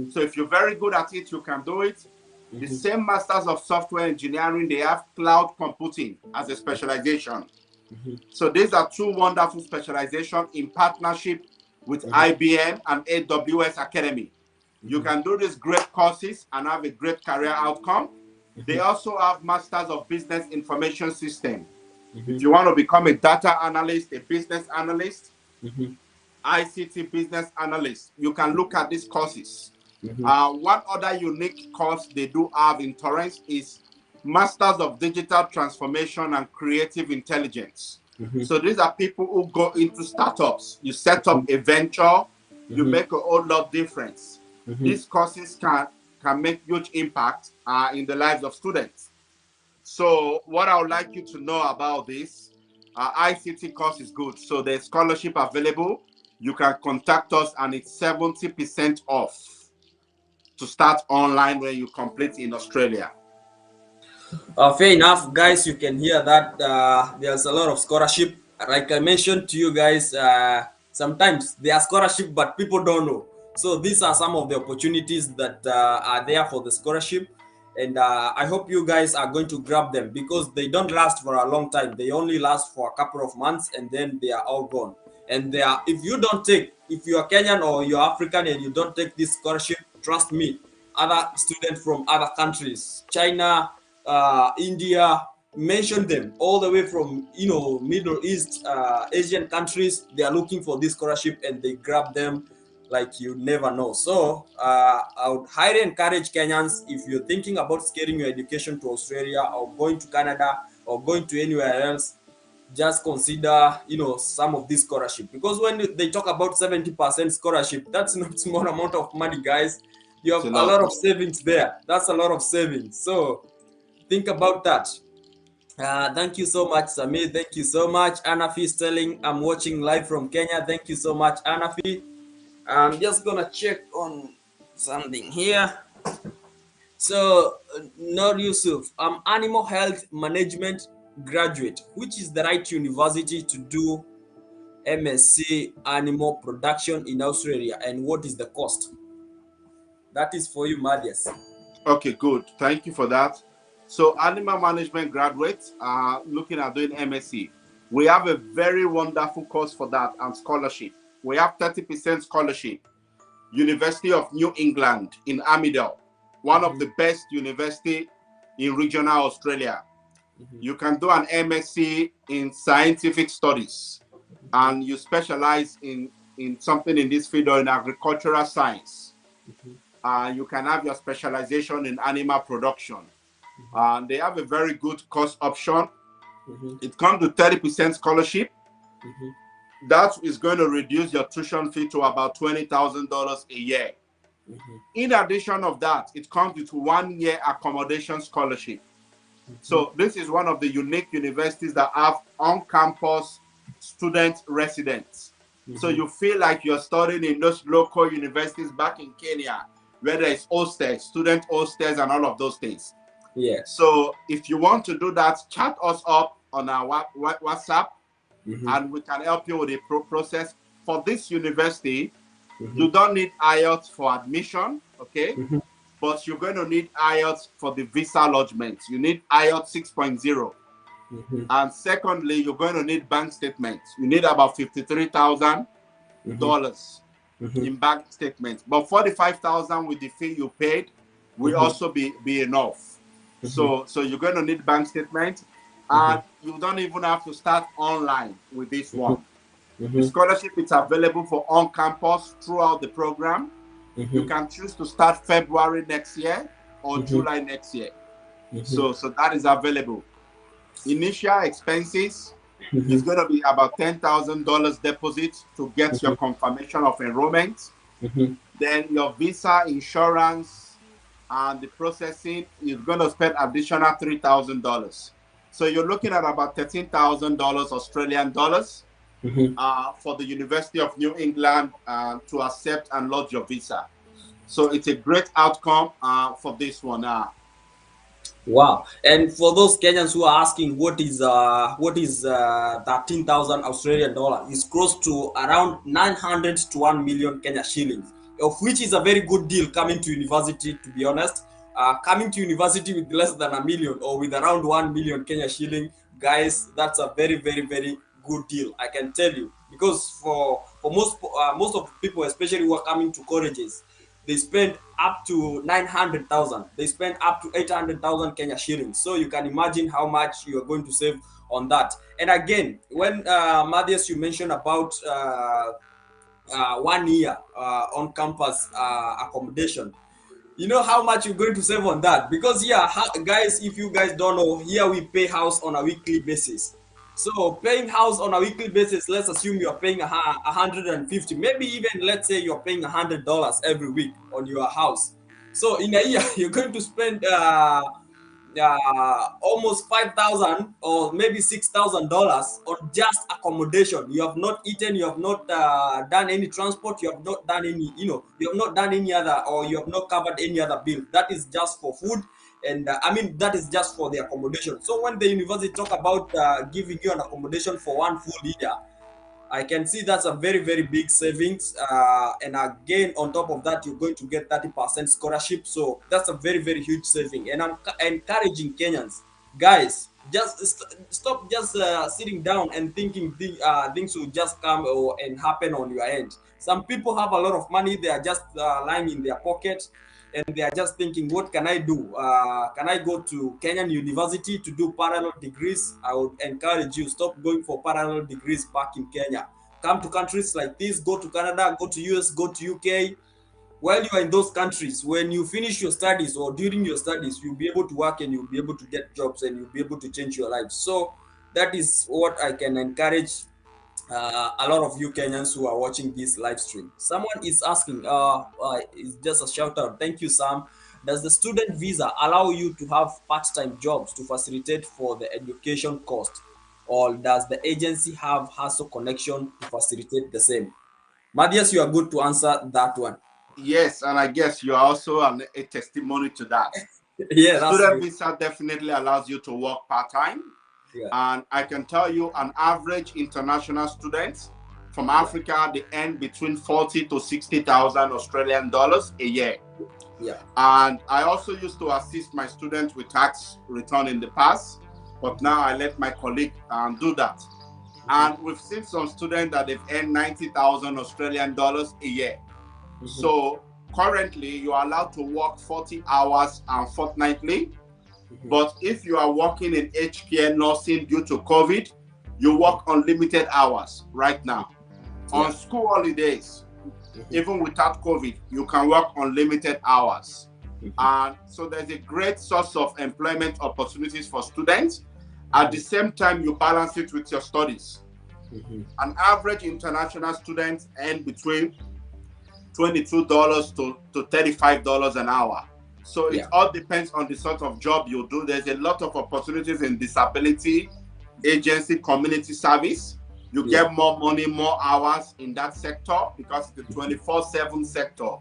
So if you're very good at it, you can do it. The same Masters of Software Engineering, they have cloud computing as a specialization. So these are two wonderful specializations in partnership with IBM and AWS Academy. You can do these great courses and have a great career outcome. They also have Masters of Business Information System. If you want to become a data analyst, a business analyst, ICT business analyst, you can look at these courses. One other unique course they do have in Torrance is Masters of Digital Transformation and Creative Intelligence. So these are people who go into startups. You set up a venture, you make a whole lot difference. These courses can make huge impact in the lives of students. So what I would like you to know about this, ICT course is good. So there's scholarship available. You can contact us and it's 70% off to start online when you complete in Australia. Fair enough, guys. You can hear that there's a lot of scholarship. Like I mentioned to you guys, sometimes there are scholarship, but people don't know. So these are some of the opportunities that are there for the scholarship, and I hope you guys are going to grab them because they don't last for a long time. They only last for a couple of months, and then they are all gone. And they are, if you don't take, if you are Kenyan or you're African and you don't take this scholarship, trust me, other students from other countries, China, India, mention them all the way from Middle East, Asian countries. They are looking for this scholarship and they grab them like you never know. So I would highly encourage Kenyans, if you're thinking about scaling your education to Australia or going to Canada or going to anywhere else, just consider some of this scholarship, because when they talk about 70% scholarship, that's not small amount of money, guys. You have a lot of savings there. That's a lot of savings. So think about that. Thank you so much, Samir. Thank you so much. Anafi is telling I'm watching live from Kenya. Thank you so much, Anafi. I'm just gonna check on something here. So, Nur Yusuf, I'm animal health management graduate. Which is the right university to do MSc animal production in Australia, and what is the cost? That is for you, Madias. Okay, good. Thank you for that. So animal management graduates looking at doing MSc. We have a very wonderful course for that and scholarship. We have 30% scholarship. University of New England in Armidale, one of the best university in regional Australia. You can do an MSc in scientific studies and you specialize in something in this field or in agricultural science. You can have your specialization in animal production. They have a very good course option. It comes with 30% scholarship. That is going to reduce your tuition fee to about $20,000 a year. In addition of that, it comes with 1 year accommodation scholarship. So this is one of the unique universities that have on-campus student residents. So you feel like you're studying in those local universities back in Kenya, where there is hostels, student hostels, and all of those things. Yeah. So if you want to do that, chat us up on our WhatsApp, and we can help you with the process. For this university, you don't need IELTS for admission, okay? But you're going to need IELTS for the visa lodgement. You need IELTS 6.0. And secondly, you're going to need bank statements. You need about $53,000 in bank statements. But $45,000 with the fee you paid will also be enough. So you're going to need bank statements. And you don't even have to start online with this one. The scholarship is available for on-campus throughout the program. You can choose to start February next year or July next year. So that is available. Initial expenses is going to be about $10,000 deposit to get your confirmation of enrollment. Then your visa, insurance, and the processing is going to spend additional $3,000. So you're looking at about $13,000 Australian dollars for the University of New England to accept and lodge your visa. So it's a great outcome for this one. Wow! And for those Kenyans who are asking, what is 13,000 Australian dollars? It's close to around 900 to 1 million Kenya shillings, of which is a very good deal coming to university. To be honest, coming to university with less than a million or with around 1 million Kenya shilling, guys, that's a very, very, very good deal. I can tell you, because for most of the people, especially who are coming to colleges, they spend up to 900,000. They spend up to 800,000 Kenya shillings. So you can imagine how much you are going to save on that. And again, when Matthias, you mentioned about 1 year on campus accommodation, you know how much you're going to save on that. Because yeah, guys, if you guys don't know, here we pay house on a weekly basis. So paying house on a weekly basis, let's assume you're paying 150, maybe even let's say you're paying $100 every week on your house. So in a year you're going to spend almost 5,000 or maybe $6,000 on just accommodation. You have not eaten, you have not done any transport, you have not done any, you have not done any other, or you have not covered any other bill. That is just for food, and I mean that is just for the accommodation. So when the university talk about giving you an accommodation for one full year, I can see that's a very, very big savings. And again, on top of that, you're going to get 30% scholarship. So that's a very, very huge saving. And I'm encouraging Kenyans, guys, just stop just sitting down and thinking things will just come and happen on your end. Some people have a lot of money. They are just lying in their pocket, and they are just thinking, what can I do? Can I go to Kenyan University to do parallel degrees? I would encourage you, stop going for parallel degrees back in Kenya. Come to countries like this, go to Canada, go to US, go to UK. While you are in those countries, when you finish your studies or during your studies, you'll be able to work and you'll be able to get jobs and you'll be able to change your life. So that is what I can encourage a lot of you Kenyans who are watching this live stream. Someone is asking, it's just a shout out. Thank you, Sam. Does the student visa allow you to have part-time jobs to facilitate for the education cost, or does the agency have hustle connection to facilitate the same? Matthias, you are good to answer that one. Yes, and I guess you are also a testimony to that. Yeah, that's student visa definitely allows you to work part-time. Yeah. And I can tell you an average international student from Africa, they earn between 40 to 60,000 Australian dollars a year. Yeah. And I also used to assist my students with tax return in the past, but now I let my colleague do that. And we've seen some students that they've earned 90,000 Australian dollars a year. So currently you are allowed to work 40 hours fortnightly. But if you are working in aged care nursing due to COVID, you work unlimited hours right now. On school holidays, even without COVID, you can work unlimited hours. And so there's a great source of employment opportunities for students. At the same time, you balance it with your studies. An average international student earn between $22 to $35 an hour. So it all depends on the sort of job you do. There's a lot of opportunities in disability, agency, community service. You get more money, more hours in that sector because it's a 24/7 sector.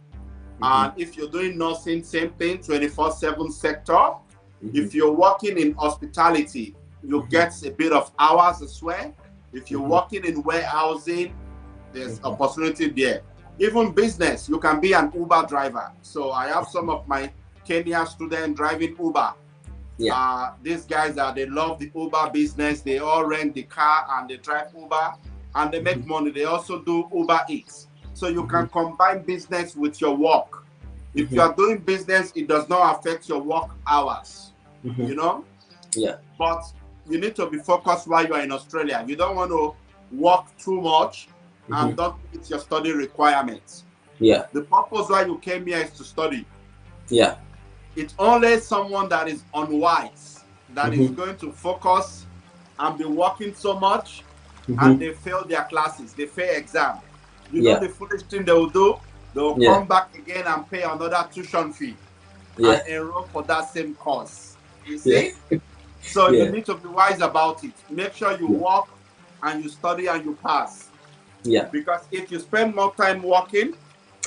And if you're doing nursing, same thing, 24/7 sector. If you're working in hospitality, you get a bit of hours as well. If you're working in warehousing, there's opportunity there. Even business, you can be an Uber driver. So I have some of my Kenya students driving Uber. These guys they love the Uber business. They all rent the car and they drive Uber and they make money. They also do Uber Eats. So you can combine business with your work. If you are doing business, it does not affect your work hours, you know? But you need to be focused while you are in Australia. You don't want to work too much and don't meet your study requirements. The purpose why you came here is to study. It's only someone that is unwise that is going to focus and be working so much and they fail their classes, they fail exam. You know the foolish thing they will do? They will come back again and pay another tuition fee and enroll for that same course. You see? So you need to be wise about it. Make sure you work and you study and you pass. Because if you spend more time working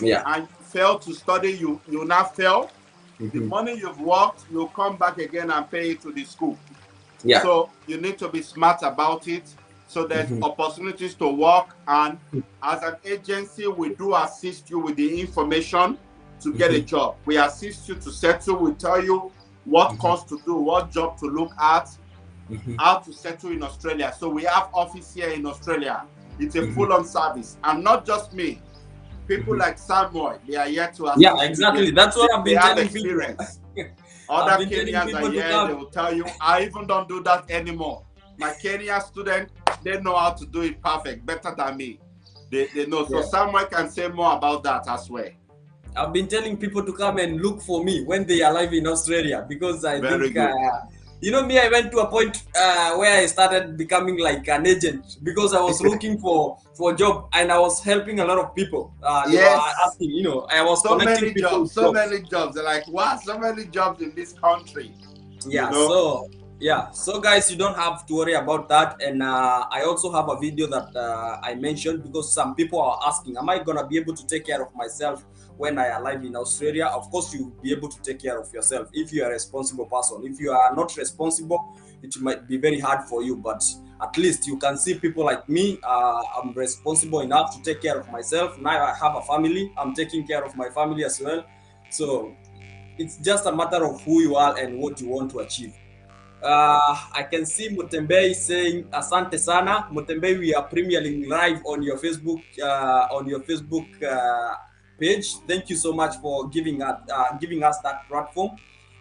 and you fail to study, you not fail. The money you've worked, you'll come back again and pay it to the school. So you need to be smart about it. So there's opportunities to work. And as an agency, we do assist you with the information to get a job. We assist you to settle. We tell you what course to do, what job to look at, how to settle in Australia. So we have office here in Australia. It's a full-on service. And not just me. people like Samuel, they are yet to assist. Yeah, exactly. That's what I've been telling experience. people. Other Kenyans are here, they will tell you, I even don't do that anymore. My Kenya student, they know how to do it perfect, better than me. They know. So someone can say more about that as well. I've been telling people to come and look for me when they arrive in Australia, because I think, you know me, I went to a point where I started becoming like an agent, because I was looking for a job and I was helping a lot of people. They were asking, you know, I was so connecting many people jobs, so many jobs. They're like, wow, so many jobs in this country. Yeah, you know? So guys, you don't have to worry about that. And I also have a video that I mentioned, because some people are asking, am I gonna be able to take care of myself when I arrive in Australia? Of course, you'll be able to take care of yourself if you are a responsible person. If you are not responsible, it might be very hard for you, but at least you can see people like me. I'm responsible enough to take care of myself. Now I have a family, I'm taking care of my family as well. So it's just a matter of who you are and what you want to achieve. I can see Mutembei saying asante sana. Mutembei, we are premiering live on your Facebook page. Thank you so much for giving us that platform.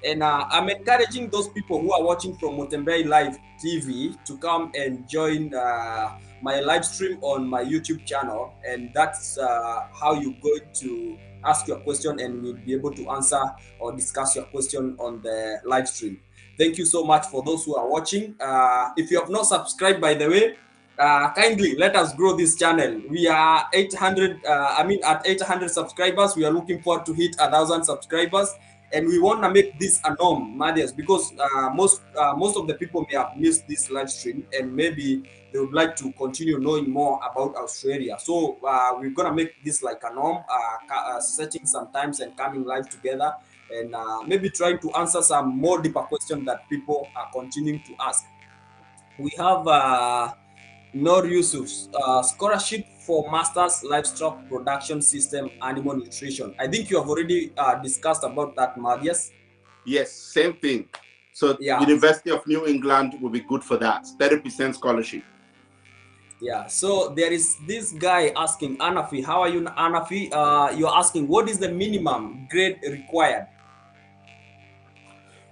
And I'm encouraging those people who are watching from Mutembei Live TV to come and join my live stream on my YouTube channel. And that's how you go to ask your question, and we'll be able to answer or discuss your question on the live stream. Thank you so much for those who are watching. If you have not subscribed, by the way, kindly let us grow this channel. We are 800. At 800 subscribers, we are looking forward to hit 1,000 subscribers, and we want to make this a norm, Madias, because most of the people may have missed this live stream, and maybe they would like to continue knowing more about Australia. So we're gonna make this like a norm, setting some times and coming live together, and maybe trying to answer some more deeper questions that people are continuing to ask. We have Nur Yusuf's scholarship for Masters Livestock Production System Animal Nutrition. I think you have already discussed about that, Marius. Yes, same thing. So University of New England will be good for that. 30% scholarship. Yeah, so there is this guy asking, Anafi, how are you, Anafi? You're asking, what is the minimum grade required?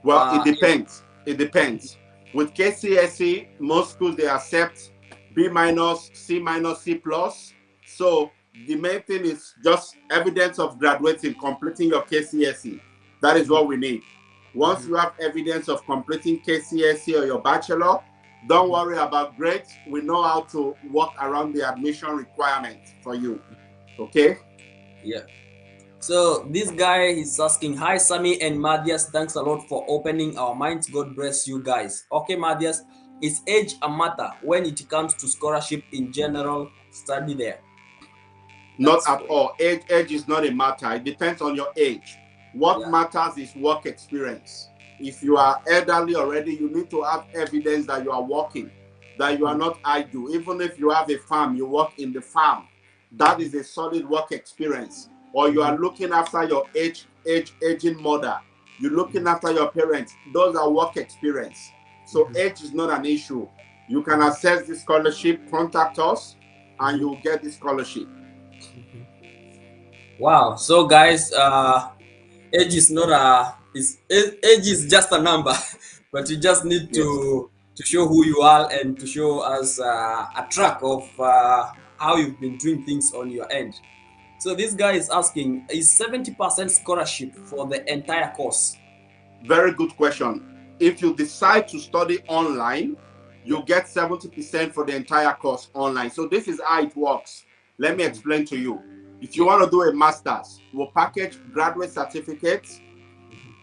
Well, it depends. It depends. With KCSE, most schools, they accept B-, C-, C+. So the main thing is just evidence of graduating, completing your KCSE. That is what we need. Once you have evidence of completing KCSE or your bachelor, don't worry about grades. We know how to work around the admission requirements for you. Okay? Yeah. So this guy is asking, hi Sammy and Madias, thanks a lot for opening our minds. God bless you guys. Okay, Madias, is age a matter when it comes to scholarship in general study there? Not at all. Age is not a matter. It depends on your age. What matters is work experience. If you are elderly already, you need to have evidence that you are working, that you are not idle. Even if you have a farm, you work in the farm. That is a solid work experience. Or you are looking after your aging mother. You're looking after your parents. Those are work experience. So age is not an issue. You can access the scholarship, contact us, and you will get the scholarship. Wow. So guys, age is not age is just a number, but you just need to show who you are and to show us a track of how you've been doing things on your end. So this guy is asking, is 70% scholarship for the entire course? Very good question. If you decide to study online, you get 70% for the entire course online. So this is how it works. Let me explain to you. If you want to do a master's, we'll package graduate certificates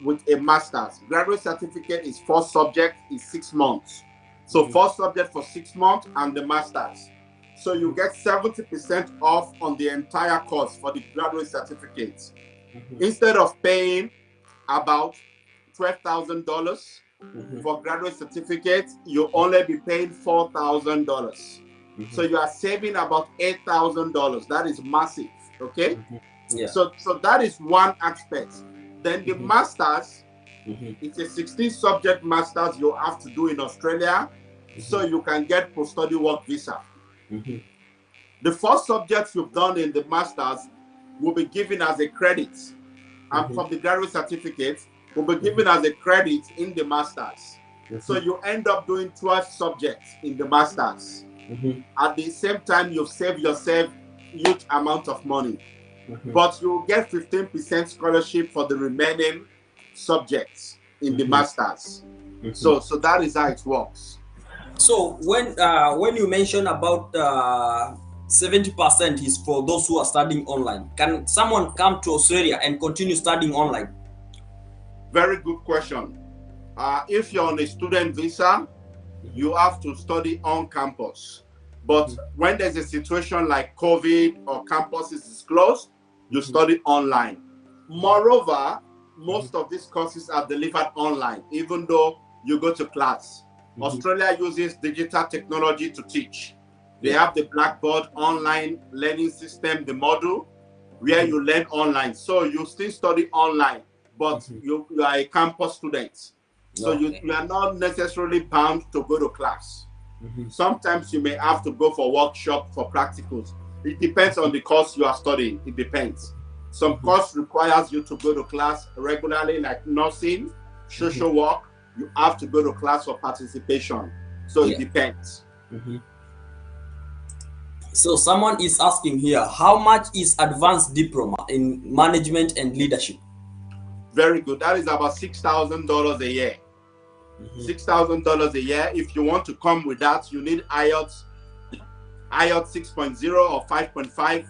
with a master's. Graduate certificate is 4 subjects, is 6 months. So 4 subjects for 6 months and the master's. So you get 70% off on the entire course for the graduate certificates. Instead of paying about $12,000 for graduate certificates, you only be paying $4,000. So you are saving about $8,000. That is massive. Okay? So that is one aspect. Then the masters, it's a 16 subject masters you have to do in Australia, so you can get post-study work visa. The 4 subjects you've done in the masters, will be given as a credit, and from the graduate certificate will be given as a credit in the masters. So you end up doing 12 subjects in the masters. At the same time, you've saved yourself huge amount of money, but you get 15% scholarship for the remaining subjects in the masters. So that is how it works. So when you mention about 70% is for those who are studying online, can someone come to Australia and continue studying online? Very good question. If you're on a student visa, you have to study on campus. But when there's a situation like COVID or campuses is closed, you study online. Moreover, most of these courses are delivered online, even though you go to class. Australia uses digital technology to teach. They have the Blackboard online learning system, the module, where you learn online. So you still study online, but you are a campus student. So you are not necessarily bound to go to class. Sometimes you may have to go for workshop, for practicals. It depends on the course you are studying. It depends. Some course requires you to go to class regularly, like nursing, social work. You have to go to class for participation. So it depends. So someone is asking here, how much is advanced diploma in management and leadership? Very good. That is about $6,000 a year. $6,000 a year. If you want to come with that, you need IELTS 6.0 or 5.5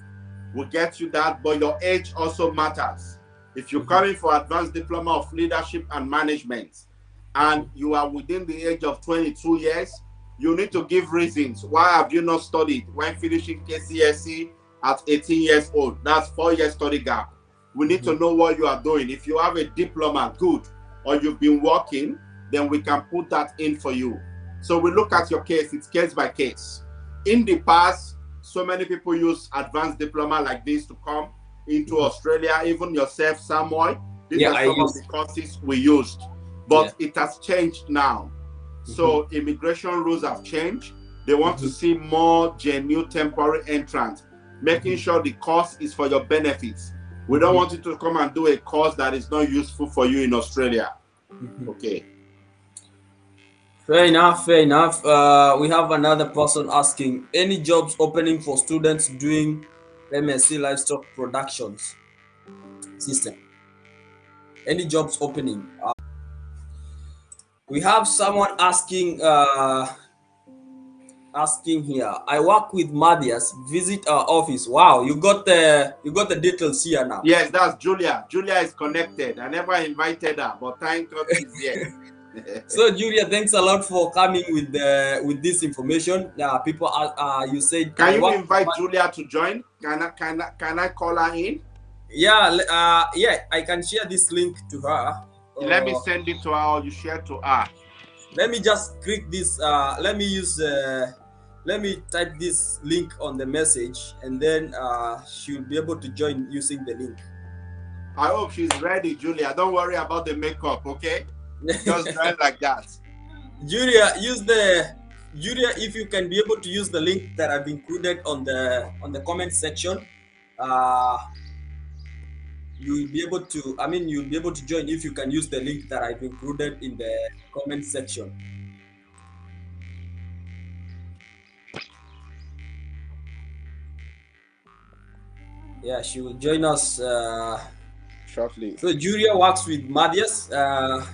will get you that, but your age also matters. If you're coming for advanced diploma of leadership and management and you are within the age of 22 years, you need to give reasons. Why have you not studied when finishing KCSE at 18 years old? That's 4 years study gap. We need to know what you are doing. If you have a diploma, good, or you've been working, then we can put that in for you. So we look at your case, it's case by case. In the past, so many people use advanced diploma like this to come into Australia, even yourself, Samuel. These are some of the courses we used, but it has changed now. So immigration rules have changed. They want to see more genuine temporary entrants, making sure the course is for your benefits. We don't want you to come and do a course that is not useful for you in Australia. Okay. Fair enough, fair enough. We have another person asking, any jobs opening for students doing MSc livestock productions system? Any jobs opening? We have someone asking here. I work with Madias. Visit our office. Wow, you got the details here now. Yes, that's Julia. Julia is connected. I never invited her, but thank God she's here. So Julia, thanks a lot for coming with this information. People you said, can you invite Julia to join? Can I call her in? Yeah, I can share this link to her. Let me send it to her, or you share to her. Let me just click this. Let me type this link on the message, and then she'll be able to join using the link. I hope she's ready, Julia. Don't worry about the makeup, okay? Just join like that. Julia, if you can be able to use the link that I've included on the comment section, you'll be able to join if you can use the link that I've included in the comment section. Yeah, she will join us shortly. So Julia works with Madias.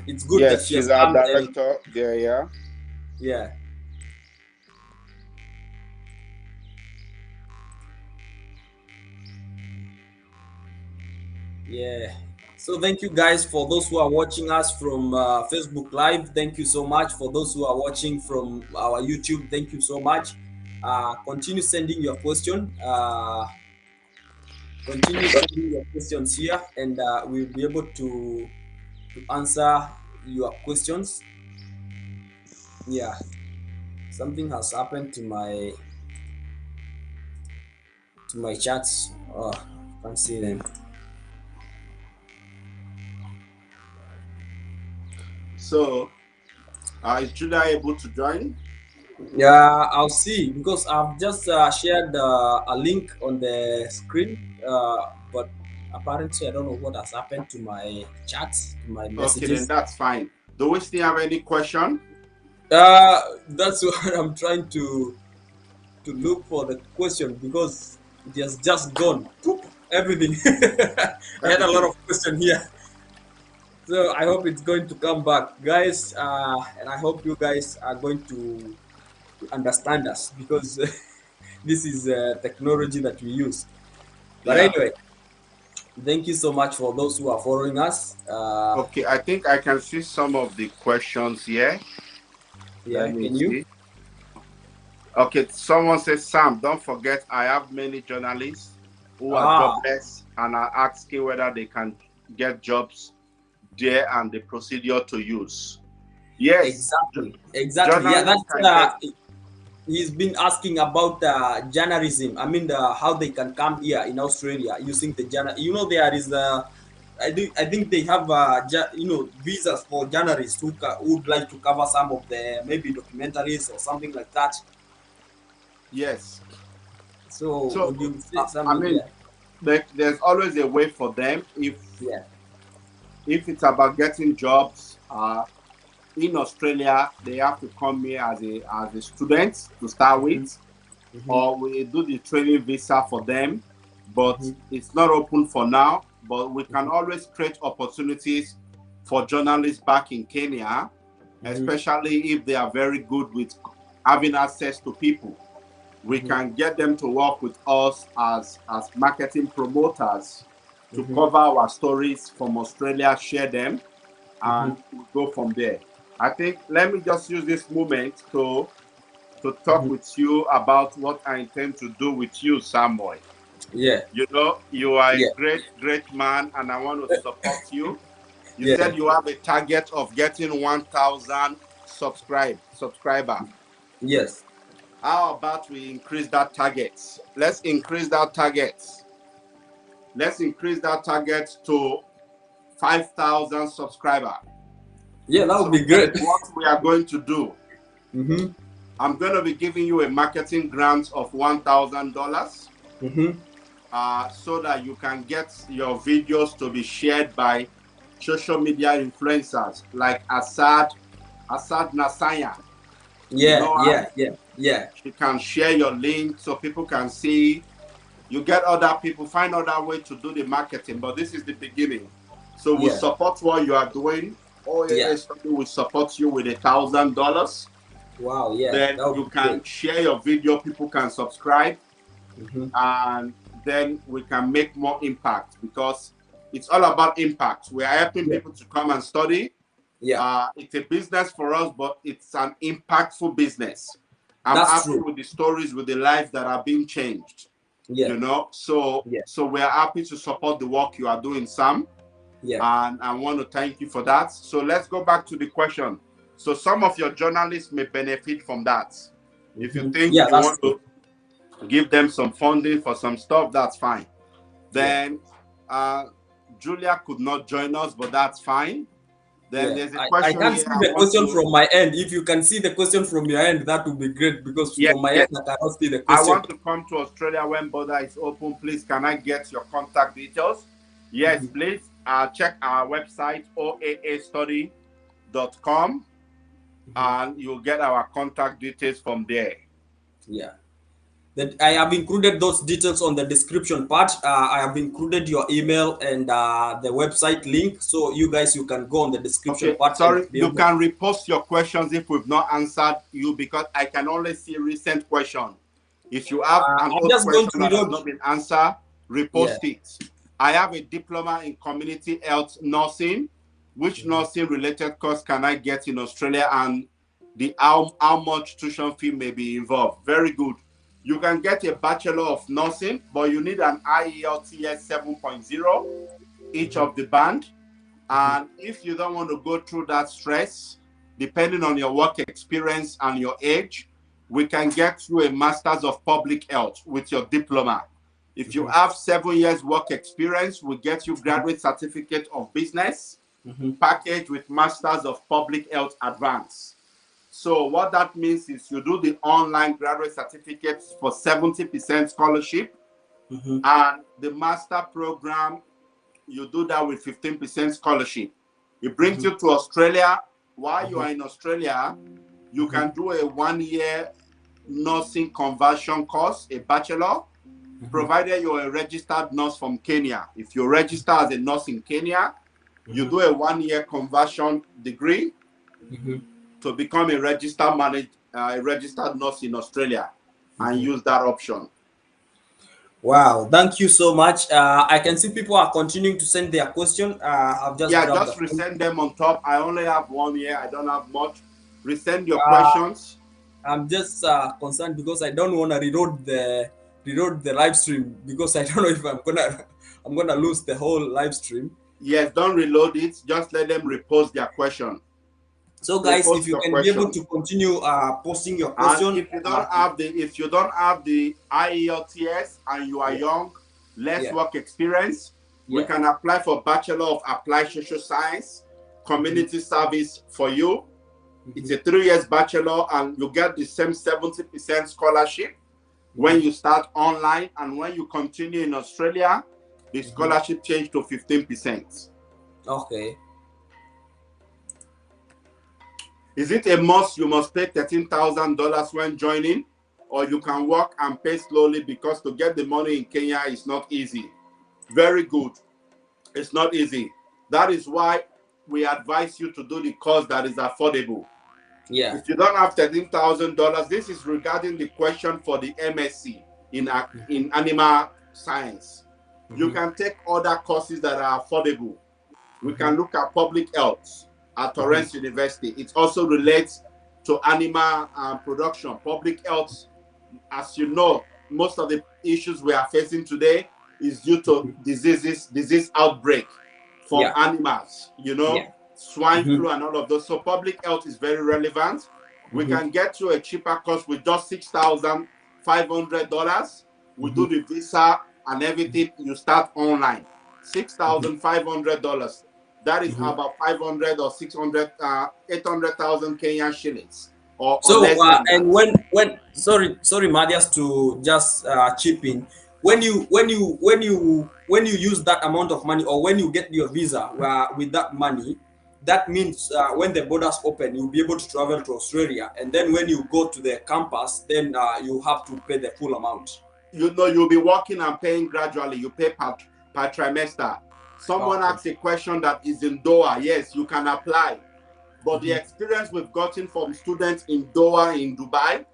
It's good that she she's our director there, yeah. Yeah. So thank you guys for those who are watching us from Facebook Live. Thank you so much. For those who are watching from our YouTube, thank you so much. Continue sending your question. Continue sending your questions here, and we'll be able to answer your questions. Yeah. Something has happened to my chats. Oh, I can't see them. So, is Julia able to join? Yeah, I'll see, because I've just shared a link on the screen. but apparently I don't know what has happened to my chats, to my Okay, then messages. that's fine. Do we still have any question? That's what I'm trying to look for the question because it has just gone. Poop, everything. I had a lot Everything. of question here. So I hope it's going to come back, guys, and I hope you guys are going to understand us because this is technology that we use. But Yeah. anyway, thank you so much for those who are following us. Okay, I think I can see some of the questions here. Yeah, Let me can you? see. Okay, someone says, Sam, don't forget I have many journalists who are Ah, jobless and are asking whether they can get jobs there and the procedure to use. Yes, exactly. Yeah, journalists that's can get. he's been asking about journalism. I mean, how they can come here in Australia using the journal. You know, there is I think they have visas for journalists who would like to cover some of the maybe documentaries or something like that. Yes. So So, would you say I something? mean, Yeah, there's always a way for them yeah. if it's about getting jobs. In Australia, they have to come here as a student to start Mm-hmm, with, mm-hmm, or we do the training visa for them. But mm-hmm, it's not open for now. But we can mm-hmm, always create opportunities for journalists back in Kenya, mm-hmm, especially if they are very good with having access to people. We mm-hmm, can get them to work with us as marketing promoters to mm-hmm, cover our stories from Australia, share them, mm-hmm, and we go from there. I think let me just use this moment to talk mm-hmm. with you about what I intend to do with you, Samuel. Yeah, You know, you are a yeah, great, great man, and I want to support you. You yeah. said you have a target of getting 1,000 subscriber. Yes. How about we increase that target? Let's increase that target. Let's increase that target to 5,000 subscriber. Yeah, that would So be great. what we are going to do, Mm-hmm. I'm going to be giving you a marketing grant of $1,000 Mm-hmm. so that you can get your videos to be shared by social media influencers like Assad Nasanya. You Yeah, know her? yeah, yeah, yeah, She can share your link so people can see. You get other people, find other way to do the marketing, but this is the beginning. So we yeah, support what you are doing. yeah. OAA study will support you with $1,000. Wow, yeah, Then that would you be great. can share your video, people can subscribe, Mm-hmm. and then we can make more impact because it's all about impact. We are helping Yeah, people to come and study. yeah, It's a business for us, but it's an impactful business. I'm that's happy true. with the stories, with the lives that are being changed. Yeah, You know, so yeah, we are happy to support the work you are doing, Sam, yeah. and I want to thank you for that. So let's go back to the question. So some of your journalists may benefit from that. If you Mm-hmm. think Yeah, you that's want true. to give them some funding for some stuff, that's fine. Yeah, Then uh, Julia could not join us, but that's fine. Then yeah. there's a I question can't here see I the want question to. from my end. If you can see the question from your end, that would be great because Yes, from my end yes. I cannot see the I question. want to come to Australia when border is open. Please, can I get your contact details? Yes, Mm-hmm. please. Check our website, oaastudy.com, Mm-hmm. and you'll get our contact details from there. Yeah. That I have included those details on the description part. I have included your email and the website link, so you can go on the description Okay, part and sorry. be You able. can repost your questions if we've not answered you because I can only see recent question. If you have an I'm old just going question to that has reload. not been answered, Yeah. repost it. I have a diploma in community health nursing. Which Mhm. nursing related course can I get in Australia and the how much tuition fee may be involved? Very good. You can get a Bachelor of Nursing, but you need an IELTS 7.0, each Mhm. of the band. Mhm. And if you don't want to go through that stress, depending on your work experience and your age, we can get you a Master's of Public Health with your diploma. If you Mhm. have 7 years work experience, we get you graduate certificate of business Mhm. package with Masters of Public Health Advance. So what that means is you do the online graduate certificates for 70% scholarship. And the master program, you do that with 15% scholarship. It brings you to Australia. While you are in Australia, you can do a 1-year nursing conversion course, a bachelor, provided you're a registered nurse from Kenya. If you register as a nurse in Kenya, you do a 1-year conversion degree to become a registered nurse in Australia and use that option. Wow, thank you so much. I can see people are continuing to send their question. I've just grabbed just resend them on top. I only have 1 year. I don't have much. Resend your questions. I'm just concerned because I don't want to reload the live stream because I don't know if I'm gonna lose the whole live stream. Yes, don't reload it. Just let them repost their question. So guys, if you can be able to continue posting your question. And if you don't have the IELTS and you are young, less work experience, we can apply for Bachelor of Applied Social Science, Community Service for you. It's a 3 years bachelor and you get the same 70% scholarship when you start online, and when you continue in Australia, the scholarship changed to 15%. Okay. Is it a must you must pay $13,000 when joining, or you can work and pay slowly, because to get the money in Kenya is not easy? Very good. It's not easy. That is why we advise you to do the course that is affordable. Yeah. If you don't have $13,000, this is regarding the question for the MSc in animal science. You can take other courses that are affordable. We can look at public health at Torrance University. It also relates to animal production. Public health, as you know, most of the issues we are facing today is due to disease outbreak from animals, swine flu and all of those. So public health is very relevant. We can get you a cheaper course with just $6,500. We do the visa and everything. You start online. $6,500. That is about 500 or 600, 800,000 Kenyan shillings. Or less than and when sorry, Madias, to just chip in. When you use that amount of money, or when you get your visa with that money, that means when the borders open, you'll be able to travel to Australia. And then when you go to the campus, then you have to pay the full amount. You'll be working and paying gradually. You pay per trimester. Someone asked a question that is in Doha. Yes, you can apply. But the experience we've gotten from students in Doha, in Dubai,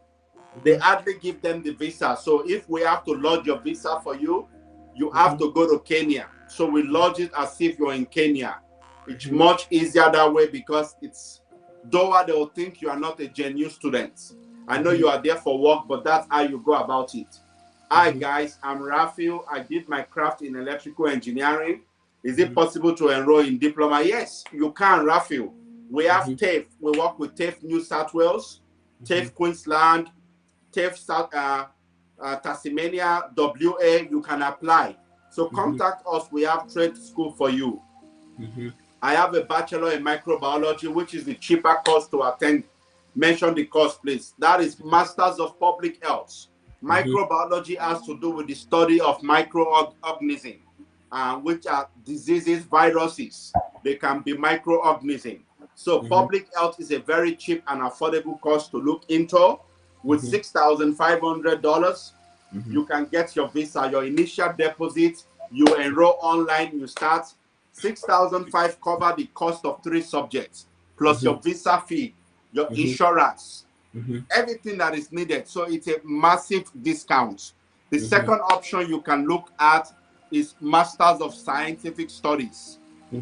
they hardly give them the visa. So if we have to lodge your visa for you, you have to go to Kenya. So we lodge it as if you're in Kenya. It's much easier that way, because it's Doha, they will think you are not a genuine student. I know you are there for work, but that's how you go about it. Hi guys, I'm Raphael. I did my craft in electrical engineering. Is it possible to enroll in Diploma? Yes, you can, Raphael. We have TAFE. We work with TAFE New South Wales, TAFE Queensland, TAFE Tasmania, WA. You can apply. So contact us. We have trade school for you. I have a bachelor in microbiology, which is the cheaper course to attend. Mention the course, please. That is Masters of Public Health. Microbiology has to do with the study of microorganisms, which are diseases, viruses. They can be microorganisms. So public health is a very cheap and affordable course to look into. With $6,500, you can get your visa, your initial deposit. You enroll online. You start. $6,500 cover the cost of 3 subjects, plus your visa fee, your insurance, everything that is needed. So it's a massive discount. The second option you can look at is Masters of Scientific Studies.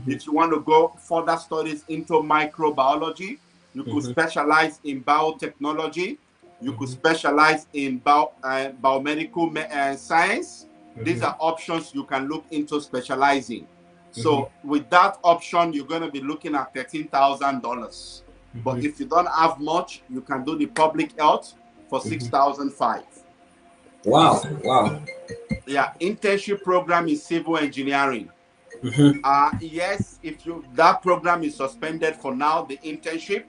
If you want to go further studies into microbiology, you could specialize in biotechnology. You could specialize in biomedical science. These are options you can look into specializing. So with that option, you're going to be looking at $13,000. But if you don't have much, you can do the public health for $6,500. Wow. Wow. Yeah, internship program in civil engineering. Yes, that program is suspended for now, the internship,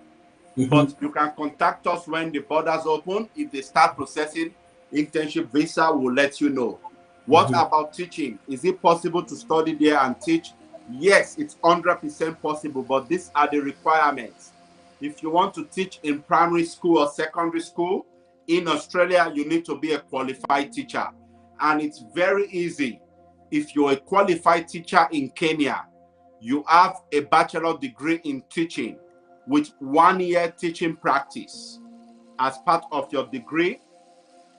but you can contact us when the borders open. If they start processing internship visa, we'll let you know. What about teaching? Is it possible to study there and teach? Yes, it's 100% possible, but these are the requirements. If you want to teach in primary school or secondary school in Australia, you need to be a qualified teacher. And it's very easy. If you're a qualified teacher in Kenya, you have a bachelor degree in teaching with 1 year teaching practice as part of your degree,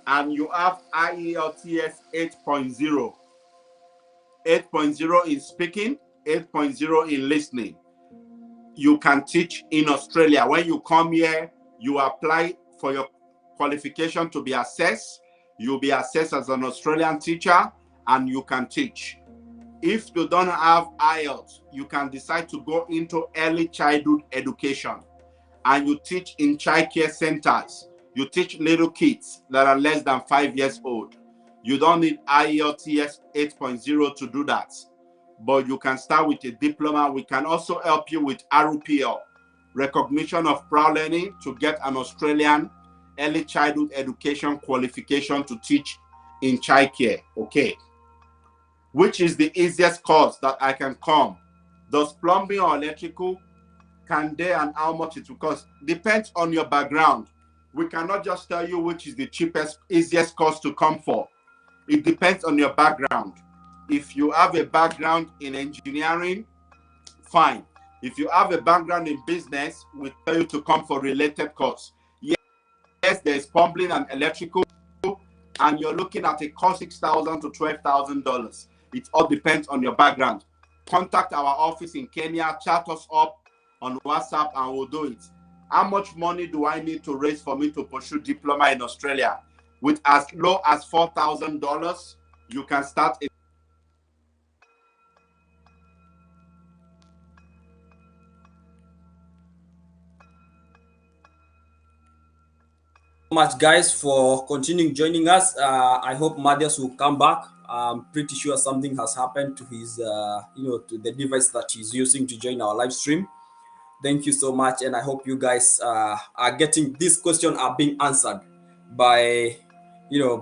and you have IELTS 8.0. 8.0 in speaking, 8.0 in listening. You can teach in Australia. When you come here, you apply for your qualification to be assessed. You'll be assessed as an Australian teacher, and you can teach. If you don't have IELTS, you can decide to go into early childhood education, and you teach in childcare centers. You teach little kids that are less than 5 years old. You don't need IELTS 8.0 to do that, but you can start with a diploma. We can also help you with RPL, recognition of prior learning, to get an Australian early childhood education qualification to teach in childcare. Okay. Which is the easiest course that I can come? Does plumbing or electrical? Can they, and how much it will cost? Depends on your background. We cannot just tell you which is the cheapest, easiest course to come for. It depends on your background. If you have a background in engineering, fine. If you have a background in business, we tell you to come for related course. Yes, there's plumbing and electrical, and you're looking at a cost $6,000 to $12,000. It all depends on your background. Contact our office in Kenya, chat us up on WhatsApp, and we'll do it. How much money do I need to raise for me to pursue diploma in Australia? With as low as $4,000, you can start a much, guys, for continuing joining us. I hope Madias will come back. I'm pretty sure something has happened to his to the device that he's using to join our live stream. Thank you so much, and I hope you guys are getting this question are being answered by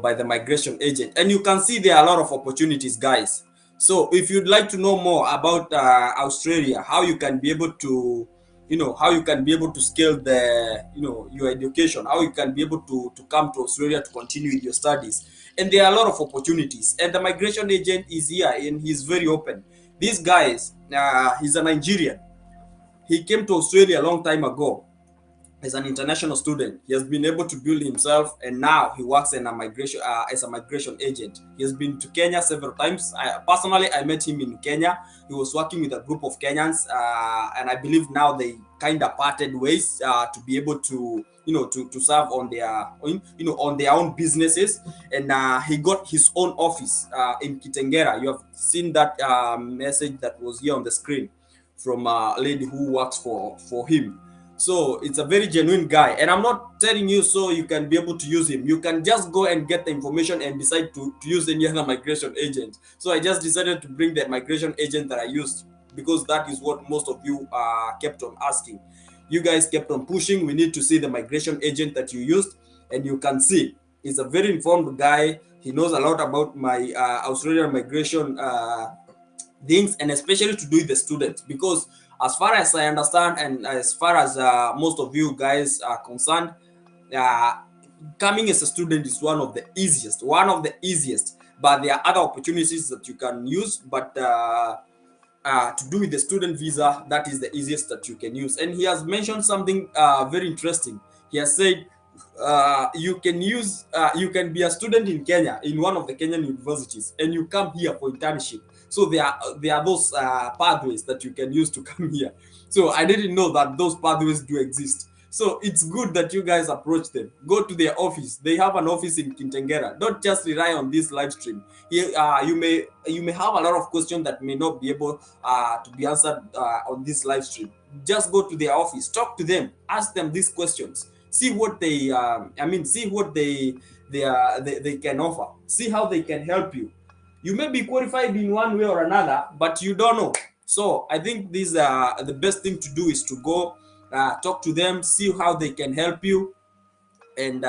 by the migration agent. And you can see there are a lot of opportunities, guys. So if you'd like to know more about Australia, how you can be able to how you can be able to scale the your education, how you can be able to come to Australia to continue with your studies, and there are a lot of opportunities, and the migration agent is here and he's very open. This guy he's a Nigerian. He came to Australia a long time ago as an international student. He has been able to build himself, and now he works in a migration as a migration agent. He has been to Kenya several times. Personally, I met him in Kenya. He was working with a group of Kenyans, and I believe now they kind of parted ways to be able to to serve on their on their own businesses. And he got his own office in Kitengela. You have seen that message that was here on the screen from a lady who works for him. So it's a very genuine guy, and I'm not telling you so you can be able to use him. You can just go and get the information and decide to use any other migration agent. So I just decided to bring the migration agent that I used, because that is what most of you kept on asking. You guys kept on pushing. We need to see the migration agent that you used, and you can see he's a very informed guy. He knows a lot about my Australian migration things, and especially to do with the students, because as far as I understand, and as far as most of you guys are concerned, coming as a student is one of the easiest, but there are other opportunities that you can use, but to do with the student visa, that is the easiest that you can use. And he has mentioned something very interesting. He has said you can be a student in Kenya, in one of the Kenyan universities, and you come here for internship. So there are those pathways that you can use to come here. So I didn't know that those pathways do exist. So it's good that you guys approach them. Go to their office. They have an office in Kitengela. Don't just rely on this live stream. Here, you may have a lot of questions that may not be able to be answered on this live stream. Just go to their office, talk to them, ask them these questions, see what they see what they can offer, see how they can help you. You may be qualified in one way or another, but you don't know. So I think the best thing to do is to go talk to them, see how they can help you, and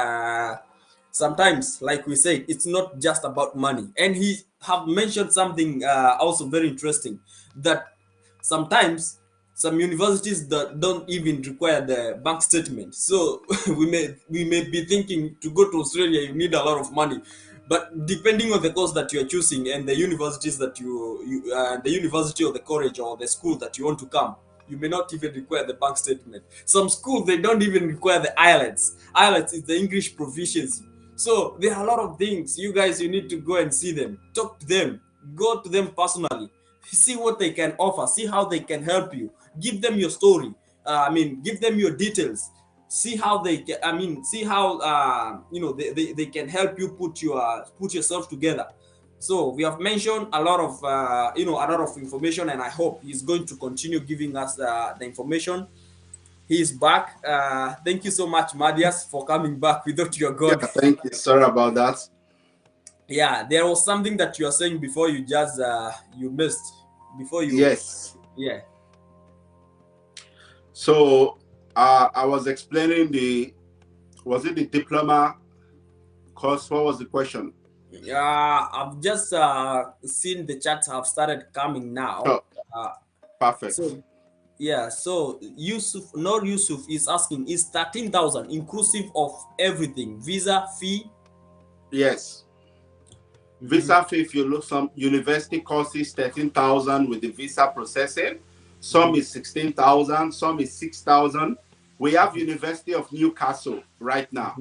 sometimes, like we said, it's not just about money. And he have mentioned something also very interesting, that sometimes some universities that don't even require the bank statement. So we may be thinking to go to Australia, you need a lot of money. But depending on the course that you are choosing and the universities that the university or the college or the school that you want to come, you may not even require the bank statement. Some schools, they don't even require the IELTS. IELTS is the English proficiency. So there are a lot of things. You guys, you need to go and see them, talk to them, go to them personally, see what they can offer, see how they can help you, give them your story. Give them your details. See how they can, see how they can help you put yourself together. So we have mentioned a lot of a lot of information, and I hope he's going to continue giving us the information. He's back. Thank you so much, Madias, for coming back. Without your God. Yeah, thank you. Sorry about that. Yeah, there was something that you are saying before you just you missed before you. Yes. Yeah. So I was explaining was it the diploma course? What was the question? Yeah, I've just seen the chats have started coming now. Oh, perfect. So yeah, so Yusuf is asking, is 13,000 inclusive of everything, visa fee? Yes. Visa fee, if you look, some university courses 13,000 with the visa processing. Some is 16,000, some is 6,000. We have University of Newcastle right now.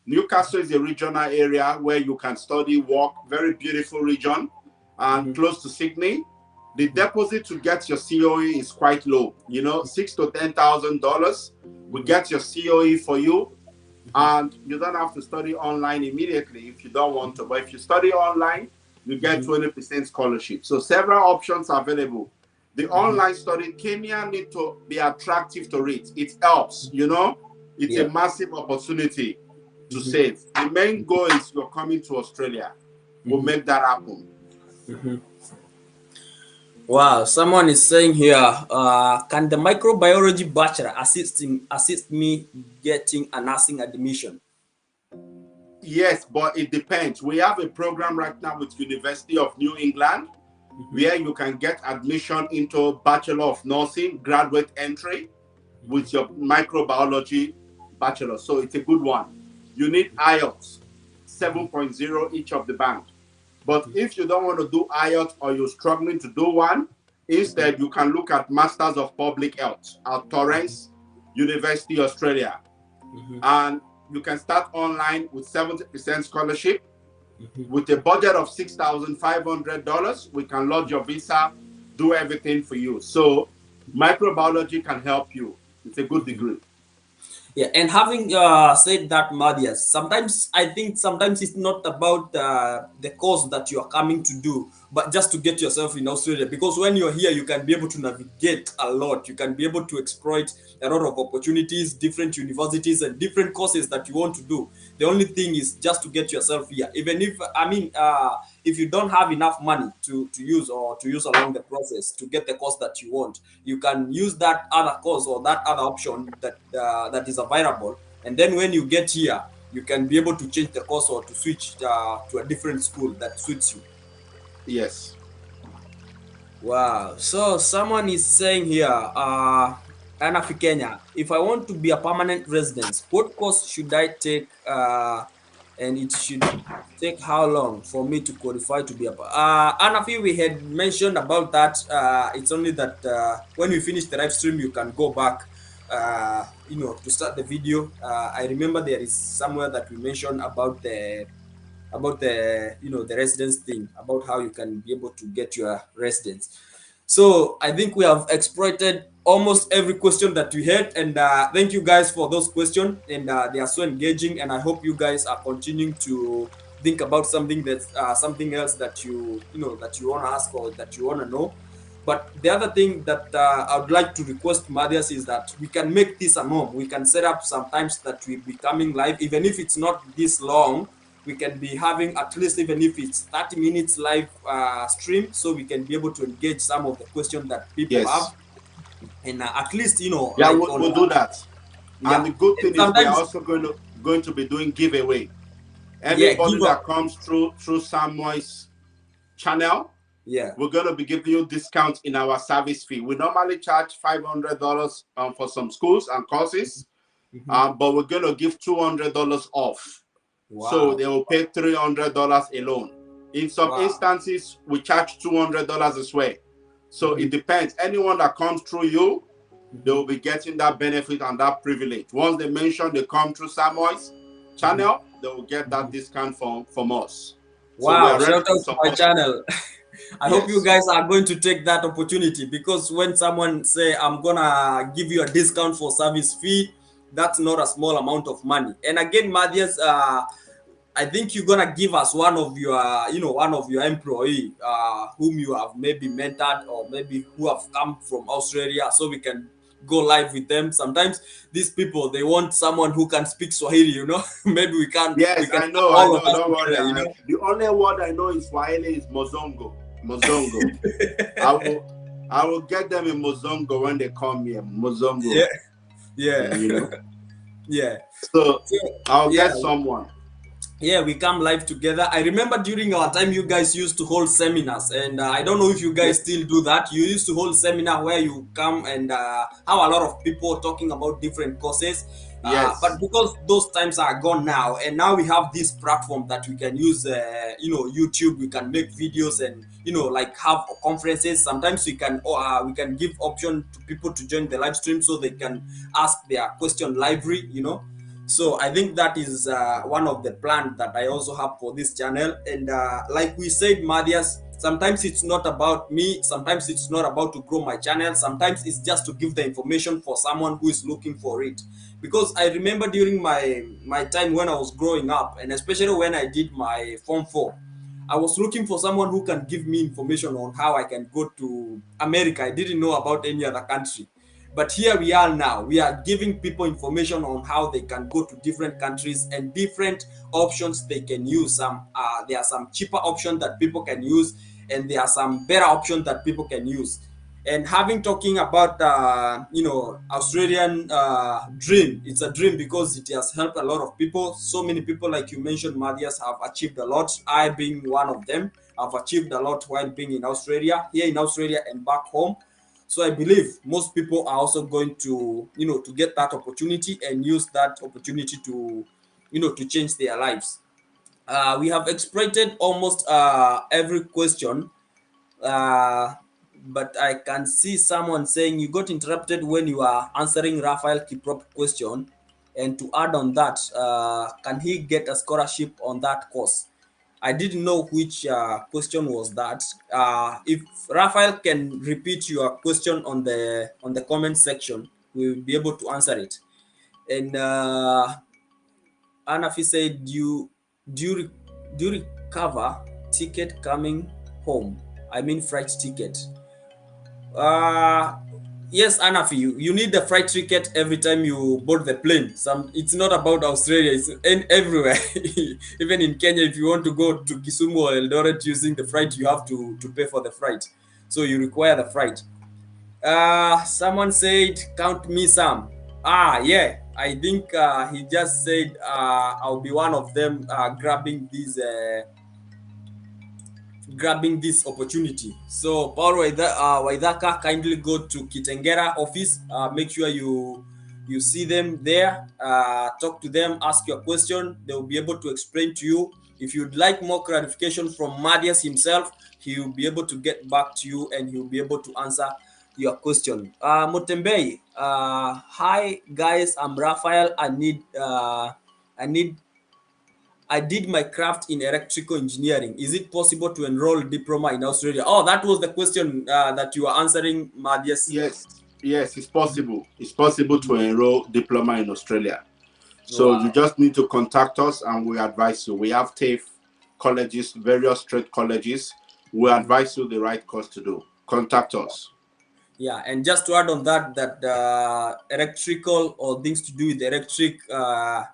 Newcastle is a regional area where you can study, work, very beautiful region, and close to Sydney. The deposit to get your COE is quite low, $6,000 to $10,000. We get your COE for you, and you don't have to study online immediately if you don't want to. But if you study online, you get 20% scholarship. So several options are available. The online study, Kenya need to be attractive to it. It helps, It's a massive opportunity to save. The main goal is you're coming to Australia. We'll make that happen. Wow, someone is saying here, can the microbiology bachelor assist me getting a nursing admission? Yes, but it depends. We have a program right now with University of New England where you can get admission into Bachelor of Nursing, graduate entry with your microbiology bachelor. So it's a good one. You need IELTS 7.0 each of the band. But if you don't want to do IELTS or you're struggling to do one, instead you can look at Masters of Public Health at Torrens University, Australia. And you can start online with 70% scholarship. With a budget of $6,500, we can lodge your visa, do everything for you. So microbiology can help you. It's a good degree. Yeah, and having said that, Madias, sometimes I think it's not about the course that you are coming to do, but just to get yourself in Australia. Because when you're here, you can be able to navigate a lot. You can be able to exploit a lot of opportunities, different universities, and different courses that you want to do. The only thing is just to get yourself here. Even if you don't have enough money to use along the process to get the course that you want, you can use that other course or that other option that is available. And then when you get here, you can be able to change the course or to switch to a different school that suits you. Yes. Wow. So someone is saying here, Anafi Kenya, if I want to be a permanent resident, what course should I take? And it should take how long for me to qualify to be a Anafi, we had mentioned about that. It's only that when we finish the live stream, you can go back to start the video. I remember there is somewhere that we mentioned about the the residence thing, about how you can be able to get your residence. So I think we have exploited almost every question that we had, and thank you guys for those questions, and they are so engaging, and I hope you guys are continuing to think about something that's something else that you want to ask or that you want to know. But the other thing that I would like to request Madias is that we can make this a norm. We can set up sometimes that we'll be coming live, even if it's not this long. We can be having at least, even if it's 30 minutes live stream, so we can be able to engage some of the questions that people have. And at least, Yeah, like we'll do that. Yeah. And the good thing is we're also going to be doing giveaway. Anybody that comes through Samuel's channel, we're going to be giving you discounts in our service fee. We normally charge $500 for some schools and courses, but we're going to give $200 off. Wow. So they will pay $300 alone. In some instances, we charge $200 as well. So it depends. Anyone that comes through you, they will be getting that benefit and that privilege. Once they mention they come through Samuel's channel, they will get that discount from us. Wow, so shout out to my channel. I hope you guys are going to take that opportunity, because when someone say, I'm gonna give you a discount for service fee, that's not a small amount of money. And again, Matthias, I think you're gonna give us one of your, one of your employee whom you have maybe mentored, or maybe who have come from Australia, so we can go live with them. Sometimes these people, they want someone who can speak Swahili, maybe we can. Yes, we can I know. Don't worry. The only word I know in Swahili is Mozongo. I will get them in Mozongo when they come here. Mozongo. Yeah. Yeah. So I'll get someone. Yeah, we come live together. I remember during our time, you guys used to hold seminars, and I don't know if you guys still do that. You used to hold seminar where you come and have a lot of people talking about different courses. But because those times are gone now, and now we have this platform that we can use, YouTube. We can make videos and like have conferences. Sometimes we can give option to people to join the live stream so they can ask their question lively. So I think that is one of the plans that I also have for this channel. And like we said, Matthias, sometimes it's not about me. Sometimes it's not about to grow my channel. Sometimes it's just to give the information for someone who is looking for it. Because I remember during my time when I was growing up, and especially when I did my Form 4, I was looking for someone who can give me information on how I can go to America. I didn't know about any other country. But here we are now. We are giving people information on how they can go to different countries and different options they can use. There are some cheaper options that people can use, and there are some better options that people can use. And talking about Australian dream, it's a dream because it has helped a lot of people. So many people, like you mentioned, Matthias, have achieved a lot. I being one of them, have achieved a lot while being in Australia, here in Australia and back home. So I believe most people are also going to, to get that opportunity and use that opportunity to, to change their lives. We have exploited almost every question, but I can see someone saying you got interrupted when you are answering Raphael Kiprop question. And to add on that, can he get a scholarship on that course? I didn't know which question was that. If Raphael can repeat your question on the comment section, we will be able to answer it. And Anafi said, do you recover ticket coming home? I mean flight ticket. Yes, Anafi, you need the flight ticket every time you board the plane. It's not about Australia, it's everywhere. Even in Kenya, if you want to go to Kisumu or Eldoret using the flight, you have to pay for the flight. So you require the flight. Someone said, count me some. Yeah, I think he just said I'll be one of them grabbing this opportunity. So Paul Waidaka, kindly go to Kitengera office. Make sure you see them there. Talk to them, ask your question. They will be able to explain to you. If you'd like more clarification from Matthias himself, he will be able to get back to you and he will be able to answer your question. Mutembei, hi guys, I'm Raphael. I did my craft in electrical engineering. Is it possible to enroll diploma in Australia? Oh, that was the question that you were answering, Matthias. Yes, it's possible. It's possible to enroll diploma in Australia. So you just need to contact us and we advise you. We have TAFE colleges, various trade colleges. We advise you the right course to do. Contact us. Yeah, and just to add on that electrical or things to do with electric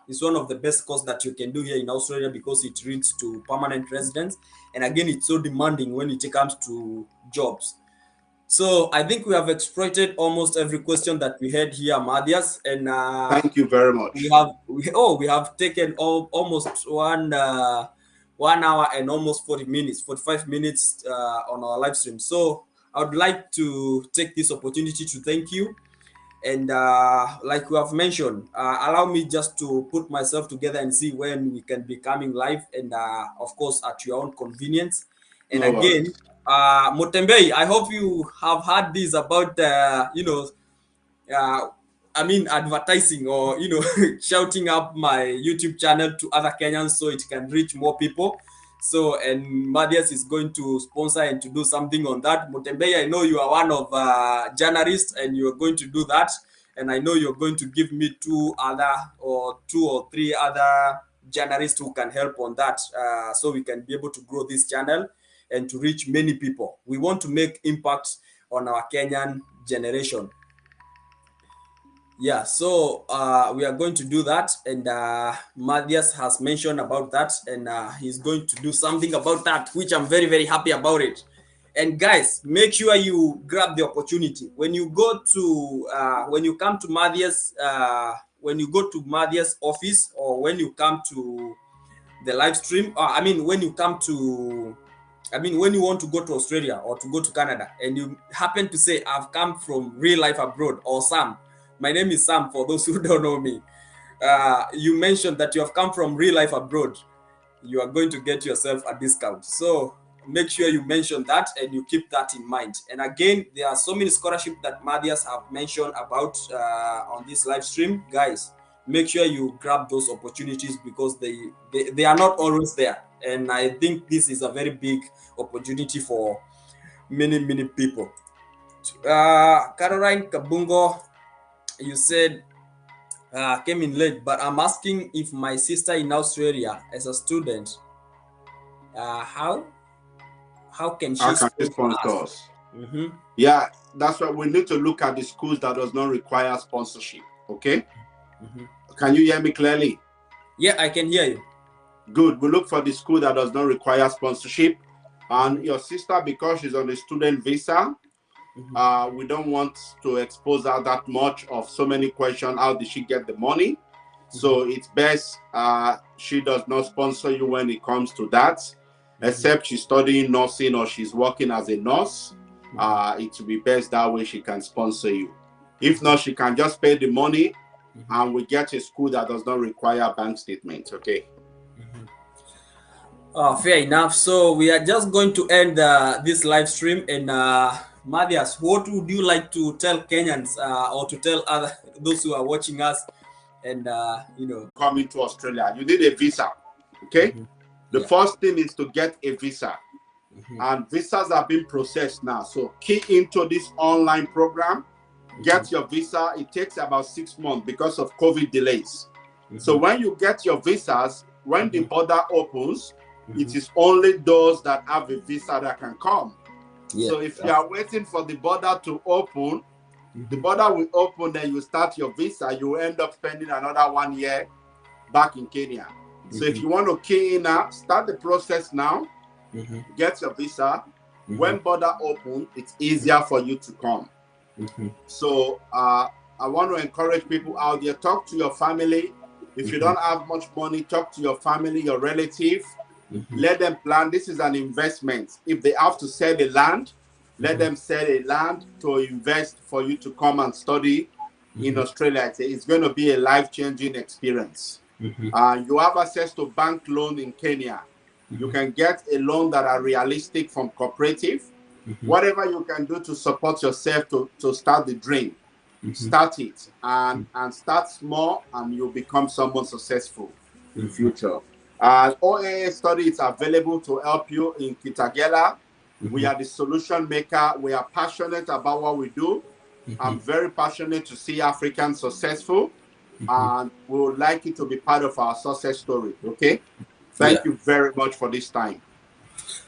is one of the best courses that you can do here in Australia because it leads to permanent residence. And again, it's so demanding when it comes to jobs. So I think we have exploited almost every question that we had here, Madias, and thank you very much. We have taken almost 1 hour and almost 45 minutes on our live stream. So I would like to take this opportunity to thank you. And like we have mentioned, allow me just to put myself together and see when we can be coming live, and of course at your own convenience. And No again, worries. Mutembei, I hope you have heard this about uh, I mean, advertising or shouting up my YouTube channel to other Kenyans so it can reach more people. So, and Madias is going to sponsor and to do something on that. Mutembei, I know you are one of journalists and you are going to do that. And I know you're going to give me two or three other journalists who can help on that, so we can be able to grow this channel and to reach many people. We want to make impact on our Kenyan generation. Yeah, so we are going to do that, and Mathias has mentioned about that, and he's going to do something about that, which I'm very, very happy about it. And guys, make sure you grab the opportunity when you go to when you come to Mathias, when you go to Mathias' office, or when you come to the live stream. I mean, when you come to, I mean, when you want to go to Australia or to go to Canada, and you happen to say, "I've come from real life abroad," or Sam. My name is Sam, for those who don't know me. You mentioned that you have come from real life abroad. You are going to get yourself a discount. So make sure you mention that and you keep that in mind. And again, there are so many scholarships that Mathias have mentioned about on this live stream. Guys, make sure you grab those opportunities because they are not always there. And I think this is a very big opportunity for many, many people. Caroline Kabungo, you said came in late, but I'm asking if my sister in Australia as a student, how can she sponsor us? us? Mm-hmm. Yeah, that's why we need to look at the schools that does not require sponsorship. Okay. Mm-hmm. Can you hear me clearly? Yeah, I can hear you. Good. We look for the school that does not require sponsorship, and your sister, because she's on a student visa, we don't want to expose her that much of so many questions. How did she get the money? So it's best she does not sponsor you when it comes to that, except she's studying nursing or she's working as a nurse. It will be best that way she can sponsor you. If not, she can just pay the money and we get a school that does not require bank statements. Okay. Fair enough. So we are just going to end this live stream. And Mathias, what would you like to tell Kenyans or to tell those who are watching us? And coming to Australia, you need a visa. Okay. The first thing is to get a visa, and visas are being processed now. So key into this online program, get your visa. It takes about 6 months because of COVID delays. So when you get your visas, when the border opens, it is only those that have a visa that can come. So if you are waiting for the border to open, the border will open, then you start your visa, you will end up spending another 1 year back in Kenya. So if you want to key in now, start the process now, get your visa. When border open, it's easier for you to come. So I want to encourage people out there, talk to your family. If you don't have much money, talk to your family, your relative. Let them plan. This is an investment. If they have to sell the land, let them sell a land to invest for you to come and study in Australia. It's going to be a life-changing experience. You have access to bank loan in Kenya. You can get a loan that are realistic from cooperative. Whatever you can do to support yourself to start the dream, start it and start small, and you'll become someone successful in future. OAA study is available to help you in Kitagela. We are the solution maker. We are passionate about what we do. I'm very passionate to see Africans successful, and we would like you to be part of our success story. Okay? Thank you very much for this time.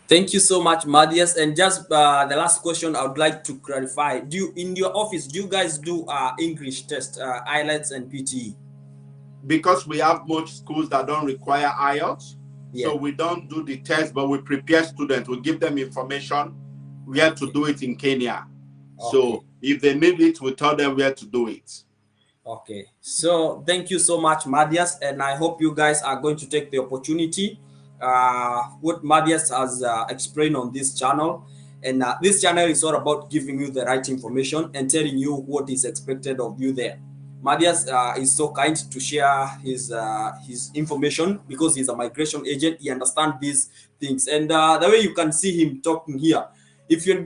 Thank you so much, Mathias. And just the last question I would like to clarify. In your office, do you guys do English test, IELTS and PTE? Because we have much schools that don't require IELTS, so we don't do the test, but we prepare students. We give them information. We have to do it in Kenya. So if they need it, we tell them where to do it. Okay, so thank you so much, Madias, and I hope you guys are going to take the opportunity what Madias has explained on this channel. And this channel is all about giving you the right information and telling you what is expected of you there. Madias is so kind to share his information because he's a migration agent. He understands these things, and the way you can see him talking here, if you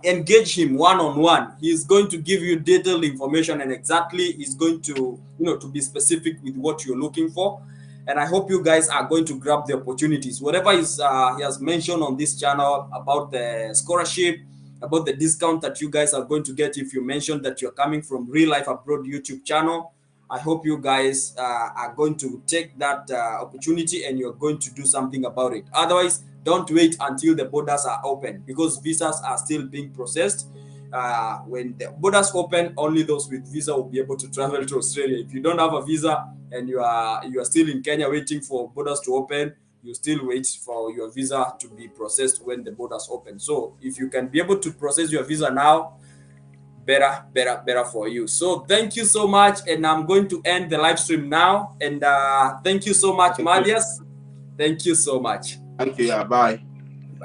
engage him one-on-one, he's going to give you detailed information, and exactly he's going to to be specific with what you're looking for. And I hope you guys are going to grab the opportunities, whatever he has mentioned on this channel about the scholarship, about the discount that you guys are going to get if you mention that you're coming from Real Life Abroad YouTube channel. I hope you guys are going to take that opportunity and you're going to do something about it. Otherwise, don't wait until the borders are open, because visas are still being processed. When the borders open, only those with visa will be able to travel to Australia. If you don't have a visa and you are still in Kenya waiting for borders to open, you still wait for your visa to be processed when the borders open. So if you can be able to process your visa now, better for you. So thank you so much, and I'm going to end the live stream now. And thank you so much, Madias. Thank you so much. Thank you. Yeah, bye.